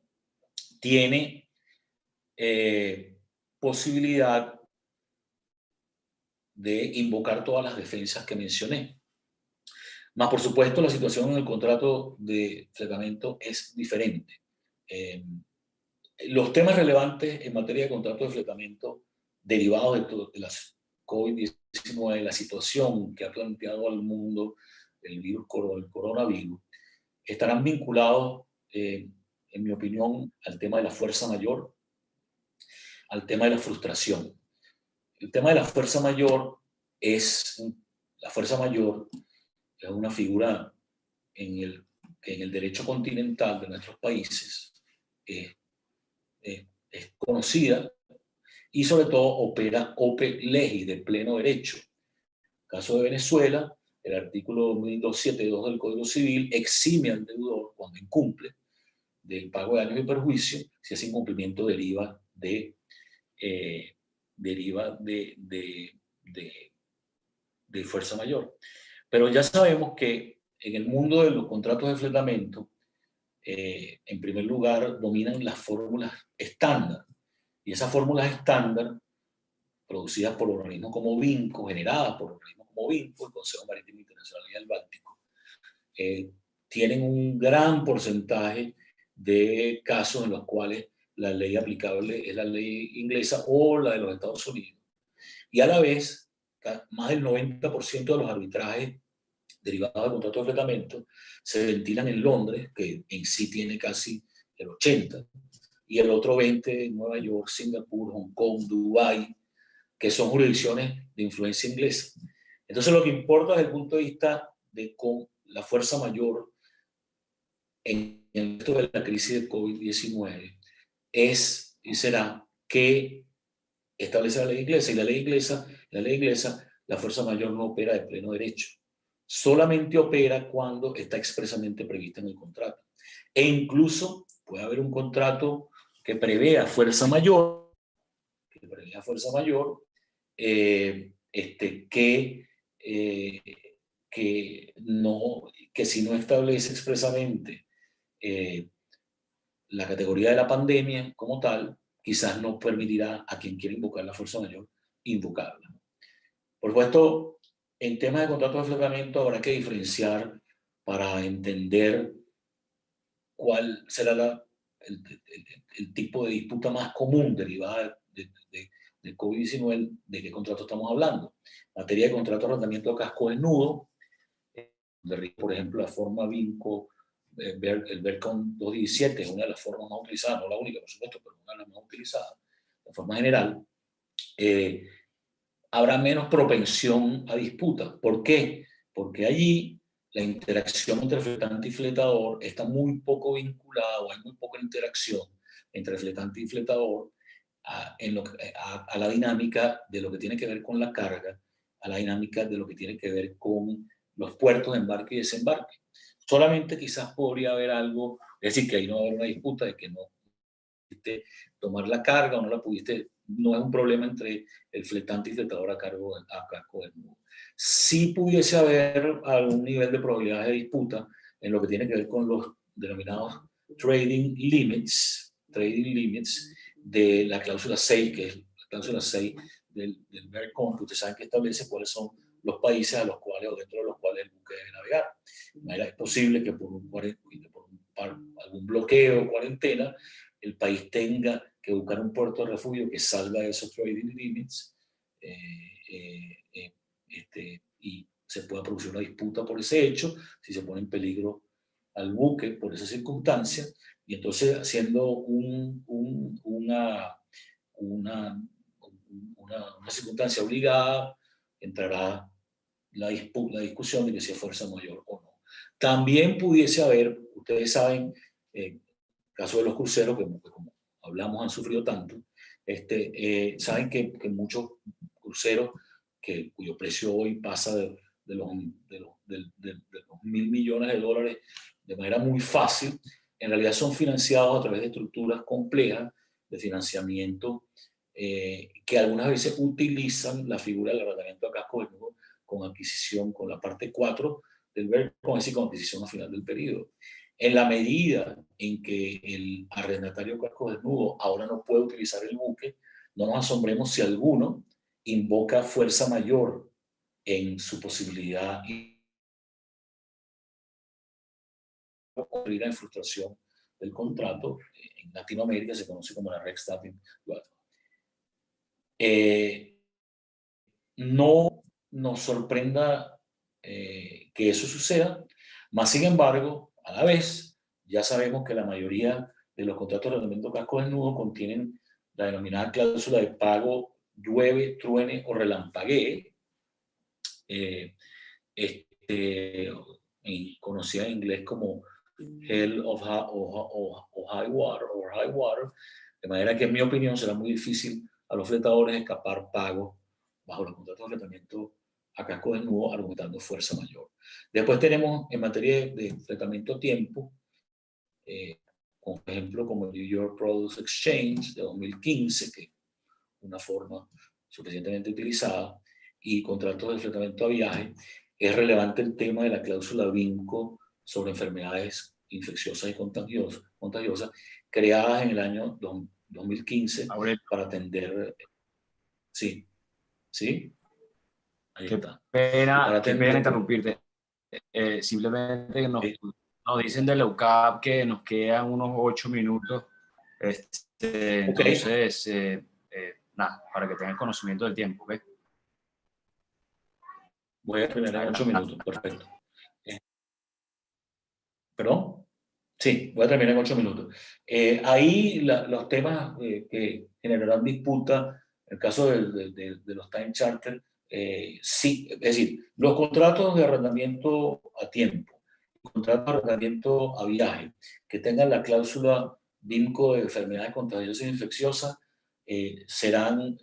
tiene posibilidad de invocar todas las defensas que mencioné. Más, por supuesto, la situación en el contrato de fletamento es diferente. Los temas relevantes en materia de contrato de fletamento derivados de las COVID-19, la situación que ha planteado al mundo el coronavirus, estarán vinculados, en mi opinión, al tema de la fuerza mayor, al tema de la frustración. El tema de la fuerza mayor la fuerza mayor es una figura que en el derecho continental de nuestros países es conocida y sobre todo opera ope legis, de pleno derecho. En el caso de Venezuela, el artículo 272 del Código Civil exime al deudor cuando incumple del pago de daños y perjuicios si ese incumplimiento deriva de fuerza mayor. Pero ya sabemos que en el mundo de los contratos de fletamento, en primer lugar, dominan las fórmulas estándar. Y esas fórmulas estándar, producidas por organismos como VINCO, generadas por organismos como VINCO, el Consejo Marítimo Internacional y el Báltico, tienen un gran porcentaje de casos en los cuales la ley aplicable es la ley inglesa o la de los Estados Unidos. Y a la vez, más del 90% de los arbitrajes derivados del contrato de fletamento se ventilan en Londres, que en sí tiene casi el 80%, y el otro 20% en Nueva York, Singapur, Hong Kong, Dubái, que son jurisdicciones de influencia inglesa. Entonces, lo que importa desde el punto de vista de con la fuerza mayor en esto de la crisis de COVID-19 es y será que establece la ley inglesa, y la ley inglesa, la fuerza mayor no opera de pleno derecho. Solamente opera cuando está expresamente prevista en el contrato. E incluso puede haber un contrato que prevea fuerza mayor, que si no establece expresamente la categoría de la pandemia como tal, quizás no permitirá a quien quiera invocar la fuerza mayor invocarla. Por supuesto, en temas de contratos de fletamento habrá que diferenciar para entender cuál será el tipo de disputa más común derivada de COVID-19, de qué contrato estamos hablando. En materia de contrato de arrendamiento de casco desnudo, por ejemplo, la forma VINCO, el VERCON 217 es una de las formas más utilizadas, no la única, por supuesto, pero una de las más utilizadas, de forma general. Habrá menos propensión a disputa. ¿Por qué? Porque allí la interacción entre fletante y fletador está muy poco vinculada, o hay muy poca interacción entre fletante y fletador a la dinámica de lo que tiene que ver con la carga, a la dinámica de lo que tiene que ver con los puertos de embarque y desembarque. Solamente quizás podría haber algo, es decir, que ahí no va a haber una disputa de que no pudiste tomar la carga o no la pudiste, no es un problema entre el fletante y fletador a casco desnudo. Sí pudiese haber algún nivel de probabilidad de disputa en lo que tiene que ver con los denominados trading limits de la cláusula 6, que es la cláusula 6 del MERCON, que ustedes saben que establece cuáles son los países a los cuales o dentro de los cuales el buque debe navegar. De manera es posible que por algún bloqueo o cuarentena el país tenga que buscar un puerto de refugio que salga de esos trading limits y se pueda producir una disputa por ese hecho, si se pone en peligro al buque por esa circunstancia, y entonces haciendo una circunstancia obligada, entrará la discusión de que si es fuerza mayor o no. También pudiese haber, ustedes saben, caso de los cruceros, que como hablamos han sufrido tanto, saben que muchos cruceros cuyo precio hoy pasa de los 1.000 millones de dólares de manera muy fácil, en realidad son financiados a través de estructuras complejas de financiamiento que algunas veces utilizan la figura del arrendamiento a casco desnudo con adquisición, con la parte 4 del BERCON, con adquisición a final del periodo. En la medida en que el arrendatario casco desnudo ahora no puede utilizar el buque, no nos asombremos si alguno invoca fuerza mayor en su posibilidad y ocurrir en frustración del contrato. En Latinoamérica se conoce como la Rex Staffing. No nos sorprenda que eso suceda, más sin embargo, a la vez, ya sabemos que la mayoría de los contratos de arrendamiento casco desnudo contienen la denominada cláusula de pago llueve, truene o relampaguee, conocida en inglés como hell o high water, de manera que en mi opinión será muy difícil a los fletadores escapar pago bajo los contratos de arrendamiento a casco desnudo argumentando fuerza mayor. Después tenemos en materia de fletamiento a tiempo, por ejemplo, como el New York Produce Exchange de 2015, que es una forma suficientemente utilizada, y contratos de fletamiento a viaje. Es relevante el tema de la cláusula vinco sobre enfermedades infecciosas y contagiosas creadas en el año 2015 para atender. Sí, sí. Ahí está. Qué pena interrumpirte. Simplemente que nos dicen de la UCAP que nos quedan unos 8 minutos. Entonces, nada, para que tengan conocimiento del tiempo. ¿Okay? Voy a terminar en 8 minutos, perfecto. ¿Perdón? Sí, voy a terminar en 8 minutos. Ahí los temas que generarán disputa, en el caso de los time charter, sí, es decir, los contratos de arrendamiento a tiempo, contratos de arrendamiento a viaje, que tengan la cláusula vinco de enfermedades contagiosas e infecciosas, serán,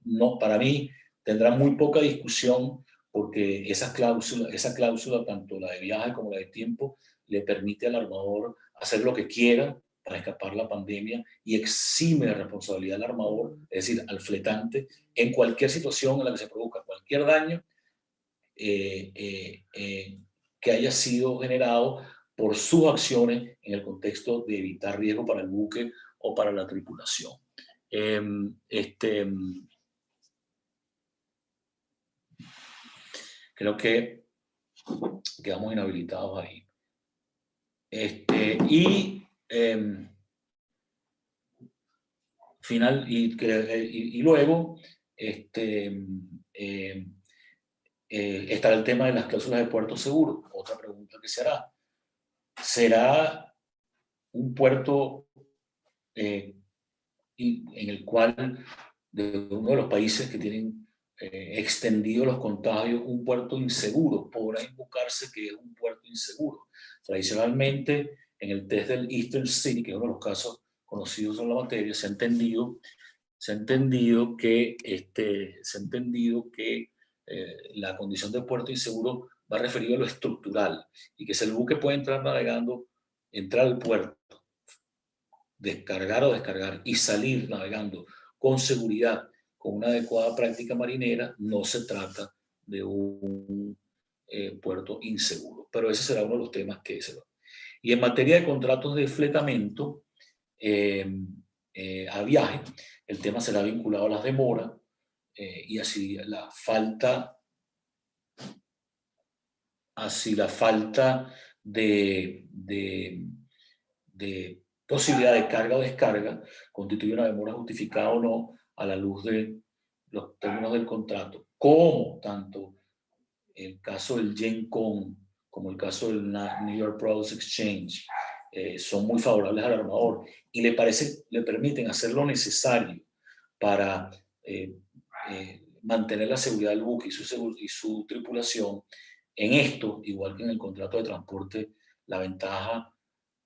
no, para mí, tendrán muy poca discusión porque esa cláusula, tanto la de viaje como la de tiempo, le permite al armador hacer lo que quiera para escapar la pandemia y exime de responsabilidad al armador, es decir, al fletante, en cualquier situación en la que se produzca cualquier daño que haya sido generado por sus acciones en el contexto de evitar riesgo para el buque o para la tripulación. Creo que quedamos inhabilitados ahí. Luego estará el tema de las cláusulas de puerto seguro. Otra pregunta que se hará. ¿Será un puerto en el cual, de uno de los países que tienen extendido los contagios, un puerto inseguro? Podrá invocarse que es un puerto inseguro. Tradicionalmente, en el test del Eastern City, que es uno de los casos conocidos en la materia, se ha entendido que la condición de puerto inseguro va referido a lo estructural y que si el buque puede entrar navegando, entrar al puerto, descargar o descargar y salir navegando con seguridad, con una adecuada práctica marinera, no se trata de un puerto inseguro. Pero ese será uno de los temas que se va. Y en materia de contratos de fletamento a viaje, el tema será vinculado a las demoras y así la falta de posibilidad de carga o descarga constituye una demora justificada o no a la luz de los términos del contrato, como tanto el caso del GenCon como el caso del New York Produce Exchange son muy favorables al armador y le permiten hacer lo necesario para mantener la seguridad del buque y su tripulación. En esto, igual que en el contrato de transporte, la ventaja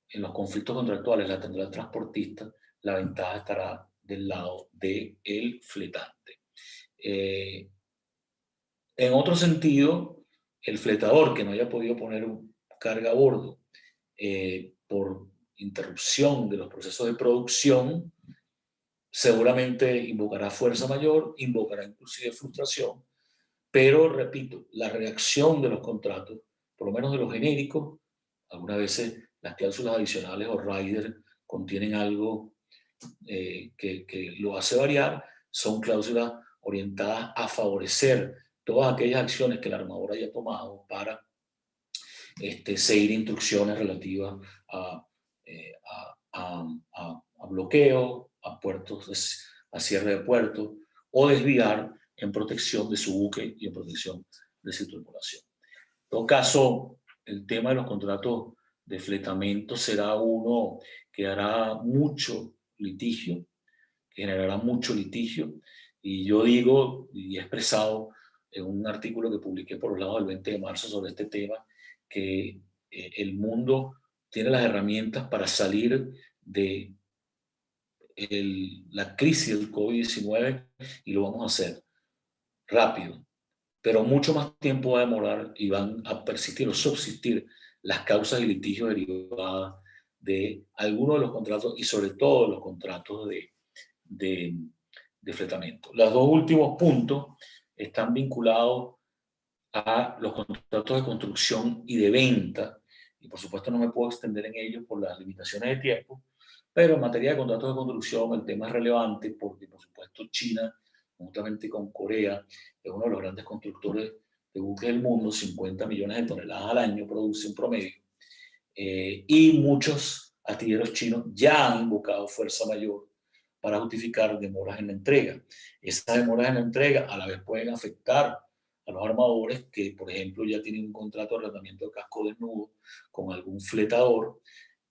en los conflictos contractuales la tendrá el transportista, la ventaja estará del lado del fletante. En otro sentido, el fletador que no haya podido poner carga a bordo por interrupción de los procesos de producción, seguramente invocará fuerza mayor, invocará inclusive frustración, pero repito, la reacción de los contratos, por lo menos de los genéricos, algunas veces las cláusulas adicionales o rider contienen algo que lo hace variar, son cláusulas orientadas a favorecer todas aquellas acciones que el armador haya tomado para seguir instrucciones relativas a, a bloqueo, a puertos, a cierre de puertos, o desviar en protección de su buque y en protección de su tripulación. En todo caso, el tema de los contratos de fletamento será uno que hará mucho litigio, que generará mucho litigio, y yo digo, y he expresado en un artículo que publiqué por los lados del 20 de marzo sobre este tema, que el mundo tiene las herramientas para salir de la crisis del COVID-19 y lo vamos a hacer rápido, pero mucho más tiempo va a demorar y van a persistir o subsistir las causas y litigios derivadas de algunos de los contratos y sobre todo los contratos de fletamento. Los dos últimos puntos están vinculados a los contratos de construcción y de venta, y por supuesto no me puedo extender en ellos por las limitaciones de tiempo, pero en materia de contratos de construcción el tema es relevante porque por supuesto China, juntamente con Corea, es uno de los grandes constructores de buques del mundo, 50 millones de toneladas al año produce en promedio, y muchos astilleros chinos ya han invocado fuerza mayor para justificar demoras en la entrega. Esas demoras en la entrega a la vez pueden afectar a los armadores que, por ejemplo, ya tienen un contrato de arrendamiento de casco desnudo con algún fletador,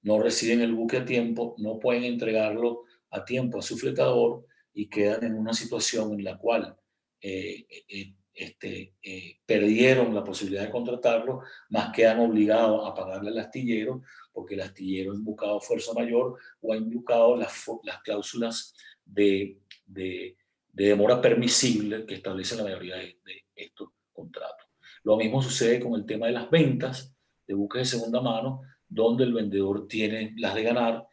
no reciben el buque a tiempo, no pueden entregarlo a tiempo a su fletador y quedan en una situación en la cual perdieron la posibilidad de contratarlo, más quedan obligados a pagarle al astillero porque el astillero ha invocado fuerza mayor o ha invocado las cláusulas de demora permisible que establecen la mayoría de estos contratos. Lo mismo sucede con el tema de las ventas de buques de segunda mano, donde el vendedor tiene las de ganar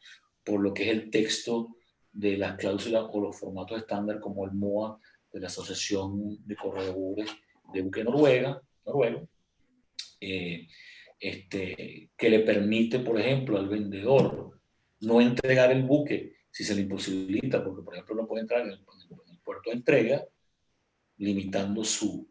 por lo que es el texto de las cláusulas o los formatos estándar como el MOA de la Asociación de Corredores de Buque noruego, que le permite, por ejemplo, al vendedor no entregar el buque si se le imposibilita, porque, por ejemplo, no puede entrar en el puerto de entrega, limitando su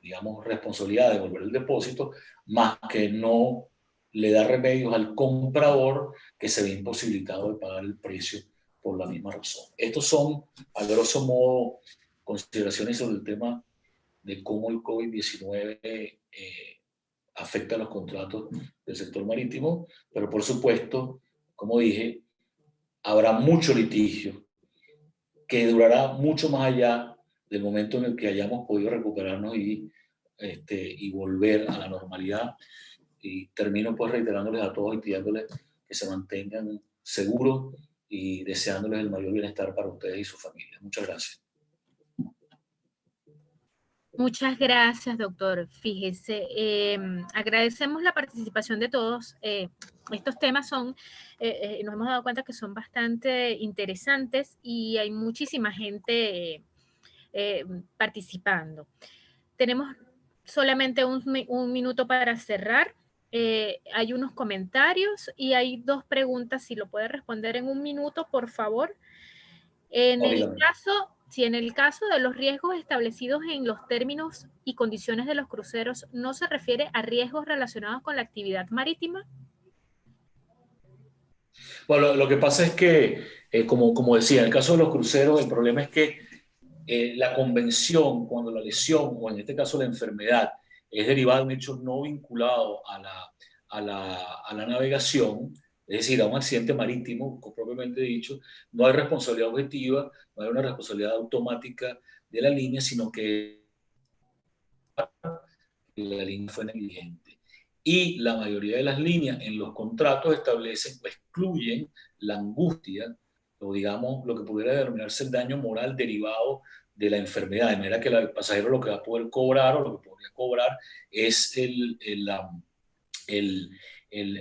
digamos, responsabilidad de devolver el depósito, más que no le da remedios al comprador que se ve imposibilitado de pagar el precio por la misma razón. Estos son, a grosso modo, consideraciones sobre el tema de cómo el COVID-19 afecta a los contratos del sector marítimo, pero por supuesto, como dije, habrá mucho litigio que durará mucho más allá del momento en el que hayamos podido recuperarnos y volver a la normalidad. Y termino pues reiterándoles a todos y pidiéndoles que se mantengan seguros y deseándoles el mayor bienestar para ustedes y su familia. Muchas gracias. Muchas gracias, doctor. Fíjese, agradecemos la participación de todos. Estos temas son, nos hemos dado cuenta que son bastante interesantes y hay muchísima gente participando. Tenemos solamente un minuto para cerrar. Hay unos comentarios y hay dos preguntas. Si lo puede responder en un minuto, por favor. En el caso de los riesgos establecidos en los términos y condiciones de los cruceros, ¿no se refiere a riesgos relacionados con la actividad marítima? Bueno, lo que pasa es que, como decía, en el caso de los cruceros, el problema es que la convención, cuando la lesión, o en este caso la enfermedad, es derivada de un hecho no vinculado a la navegación, es decir, a un accidente marítimo, propiamente dicho, no hay responsabilidad objetiva, no hay una responsabilidad automática de la línea, sino que la línea fue negligente. Y la mayoría de las líneas en los contratos establecen o excluyen la angustia, o digamos lo que pudiera denominarse el daño moral derivado de la enfermedad, de manera que el pasajero lo que va a poder cobrar o lo que podría cobrar es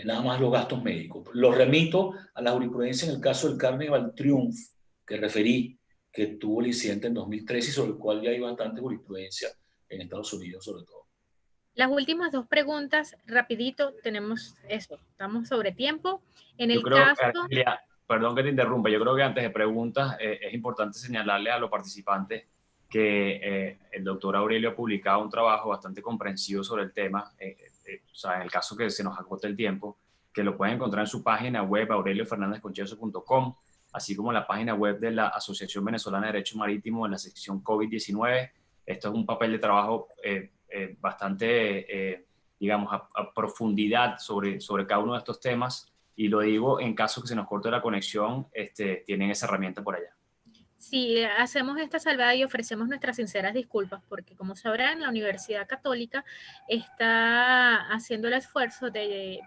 nada más los gastos médicos. Lo remito a la jurisprudencia en el caso del Carnival Triumph, que referí, que tuvo el incidente en 2013 y sobre el cual ya hay bastante jurisprudencia en Estados Unidos sobre todo. Las últimas dos preguntas, rapidito, tenemos eso, estamos sobre tiempo. En Yo el creo que, caso... Argelia, perdón que te interrumpa, yo creo que antes de preguntas es importante señalarle a los participantes que el doctor Aurelio ha publicado un trabajo bastante comprensivo sobre el tema, o sea, en el caso que se nos agote el tiempo, que lo pueden encontrar en su página web aureliofernandezconcheso.com, así como en la página web de la Asociación Venezolana de Derecho Marítimo en la sección COVID-19. Esto es un papel de trabajo bastante, digamos, a profundidad sobre cada uno de estos temas, y lo digo en caso que se nos corte la conexión, tienen esa herramienta por allá. Sí, hacemos esta salvada y ofrecemos nuestras sinceras disculpas porque, como sabrán, la Universidad Católica está haciendo el esfuerzo de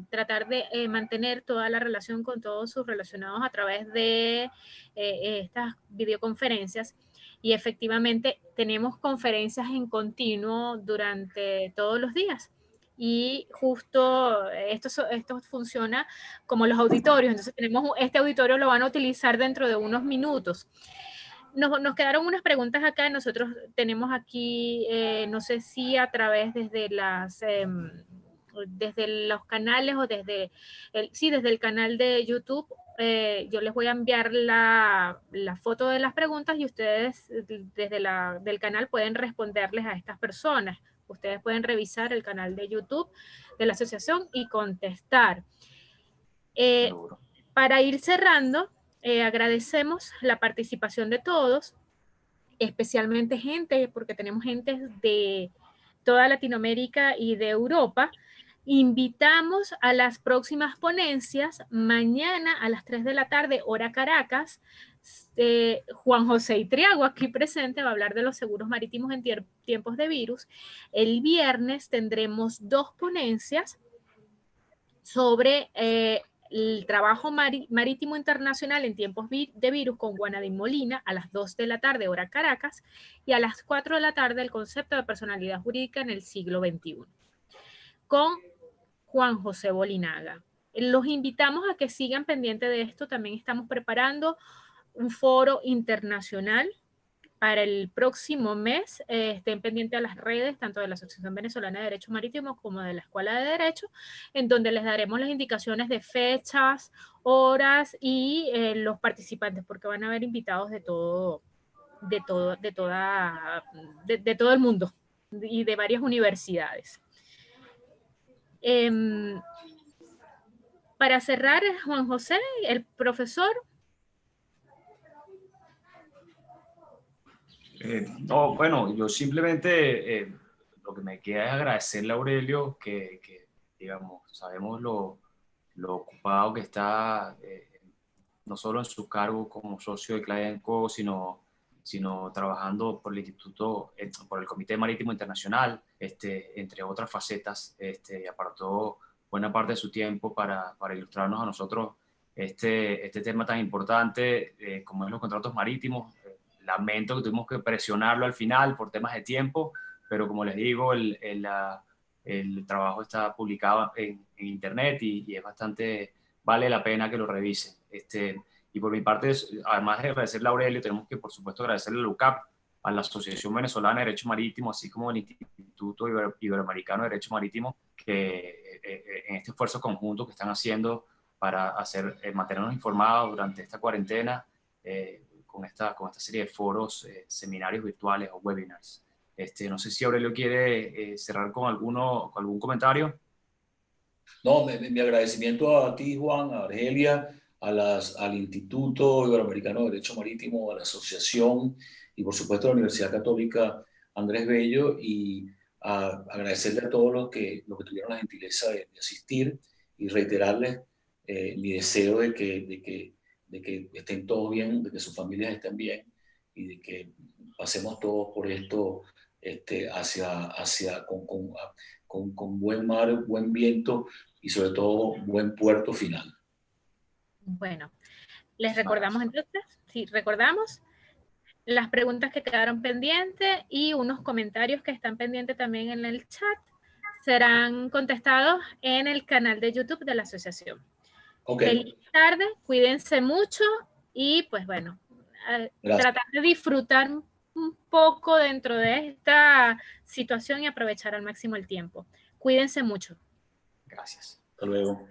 tratar de mantener toda la relación con todos sus relacionados a través de estas videoconferencias, y efectivamente tenemos conferencias en continuo durante todos los días. Y justo esto funciona como los auditorios. Entonces tenemos este auditorio, lo van a utilizar dentro de unos minutos. Nos quedaron unas preguntas acá. Nosotros tenemos aquí, no sé si a través desde los canales o desde el canal de YouTube. Yo les voy a enviar la foto de las preguntas y ustedes desde del canal pueden responderles a estas personas. Ustedes pueden revisar el canal de YouTube de la asociación y contestar. Para ir cerrando, agradecemos la participación de todos, especialmente porque tenemos gente de toda Latinoamérica y de Europa. Invitamos a las próximas ponencias mañana a las 3 de la tarde, hora Caracas. Juan José Itriago, aquí presente, va a hablar de los seguros marítimos en tiempos de virus. El viernes tendremos 2 ponencias sobre el trabajo marítimo internacional en tiempos de virus con Guanadín Molina a las 2 de la tarde, hora Caracas, y a las 4 de la tarde el concepto de personalidad jurídica en el siglo XXI, con Juan José Bolinaga. Los invitamos a que sigan pendientes de esto. También estamos preparando un foro internacional para el próximo mes. Estén pendientes a las redes, tanto de la Asociación Venezolana de Derecho Marítimo como de la Escuela de Derecho, en donde les daremos las indicaciones de fechas, horas y los participantes, porque van a haber invitados de todo el mundo y de varias universidades. Para cerrar, Juan José, el profesor. No, bueno, yo simplemente lo que me queda es agradecerle a Aurelio que digamos, sabemos lo ocupado que está, no solo en su cargo como socio de Client Co, sino trabajando por el Instituto, por el Comité Marítimo Internacional, entre otras facetas, apartó buena parte de su tiempo para ilustrarnos a nosotros este tema tan importante como es los contratos marítimos. Lamento que tuvimos que presionarlo al final por temas de tiempo, pero como les digo, el trabajo está publicado en internet y es bastante, vale la pena que lo revisen. Y por mi parte, además de agradecerle a Aurelio, tenemos que, por supuesto, agradecerle a la UCAP, a la Asociación Venezolana de Derecho Marítimo, así como al Instituto Iberoamericano de Derecho Marítimo, que en este esfuerzo conjunto que están haciendo para mantenernos informados durante esta cuarentena, con esta serie de foros, seminarios virtuales o webinars. No sé si Aurelio quiere cerrar con algún comentario. No, mi agradecimiento a ti, Juan, a Argelia, al Instituto Iberoamericano de Derecho Marítimo, a la Asociación y por supuesto a la Universidad Católica Andrés Bello, y agradecerle a todos los que tuvieron la gentileza de asistir y reiterarles mi deseo de que estén todos bien, de que sus familias estén bien y de que pasemos todos por esto con buen mar, buen viento y sobre todo buen puerto final. Bueno, les recordamos entonces, sí, recordamos las preguntas que quedaron pendientes y unos comentarios que están pendientes también en el chat serán contestados en el canal de YouTube de la asociación. Okay. Feliz tarde, cuídense mucho y pues bueno, tratar de disfrutar un poco dentro de esta situación y aprovechar al máximo el tiempo. Cuídense mucho. Gracias. Hasta luego.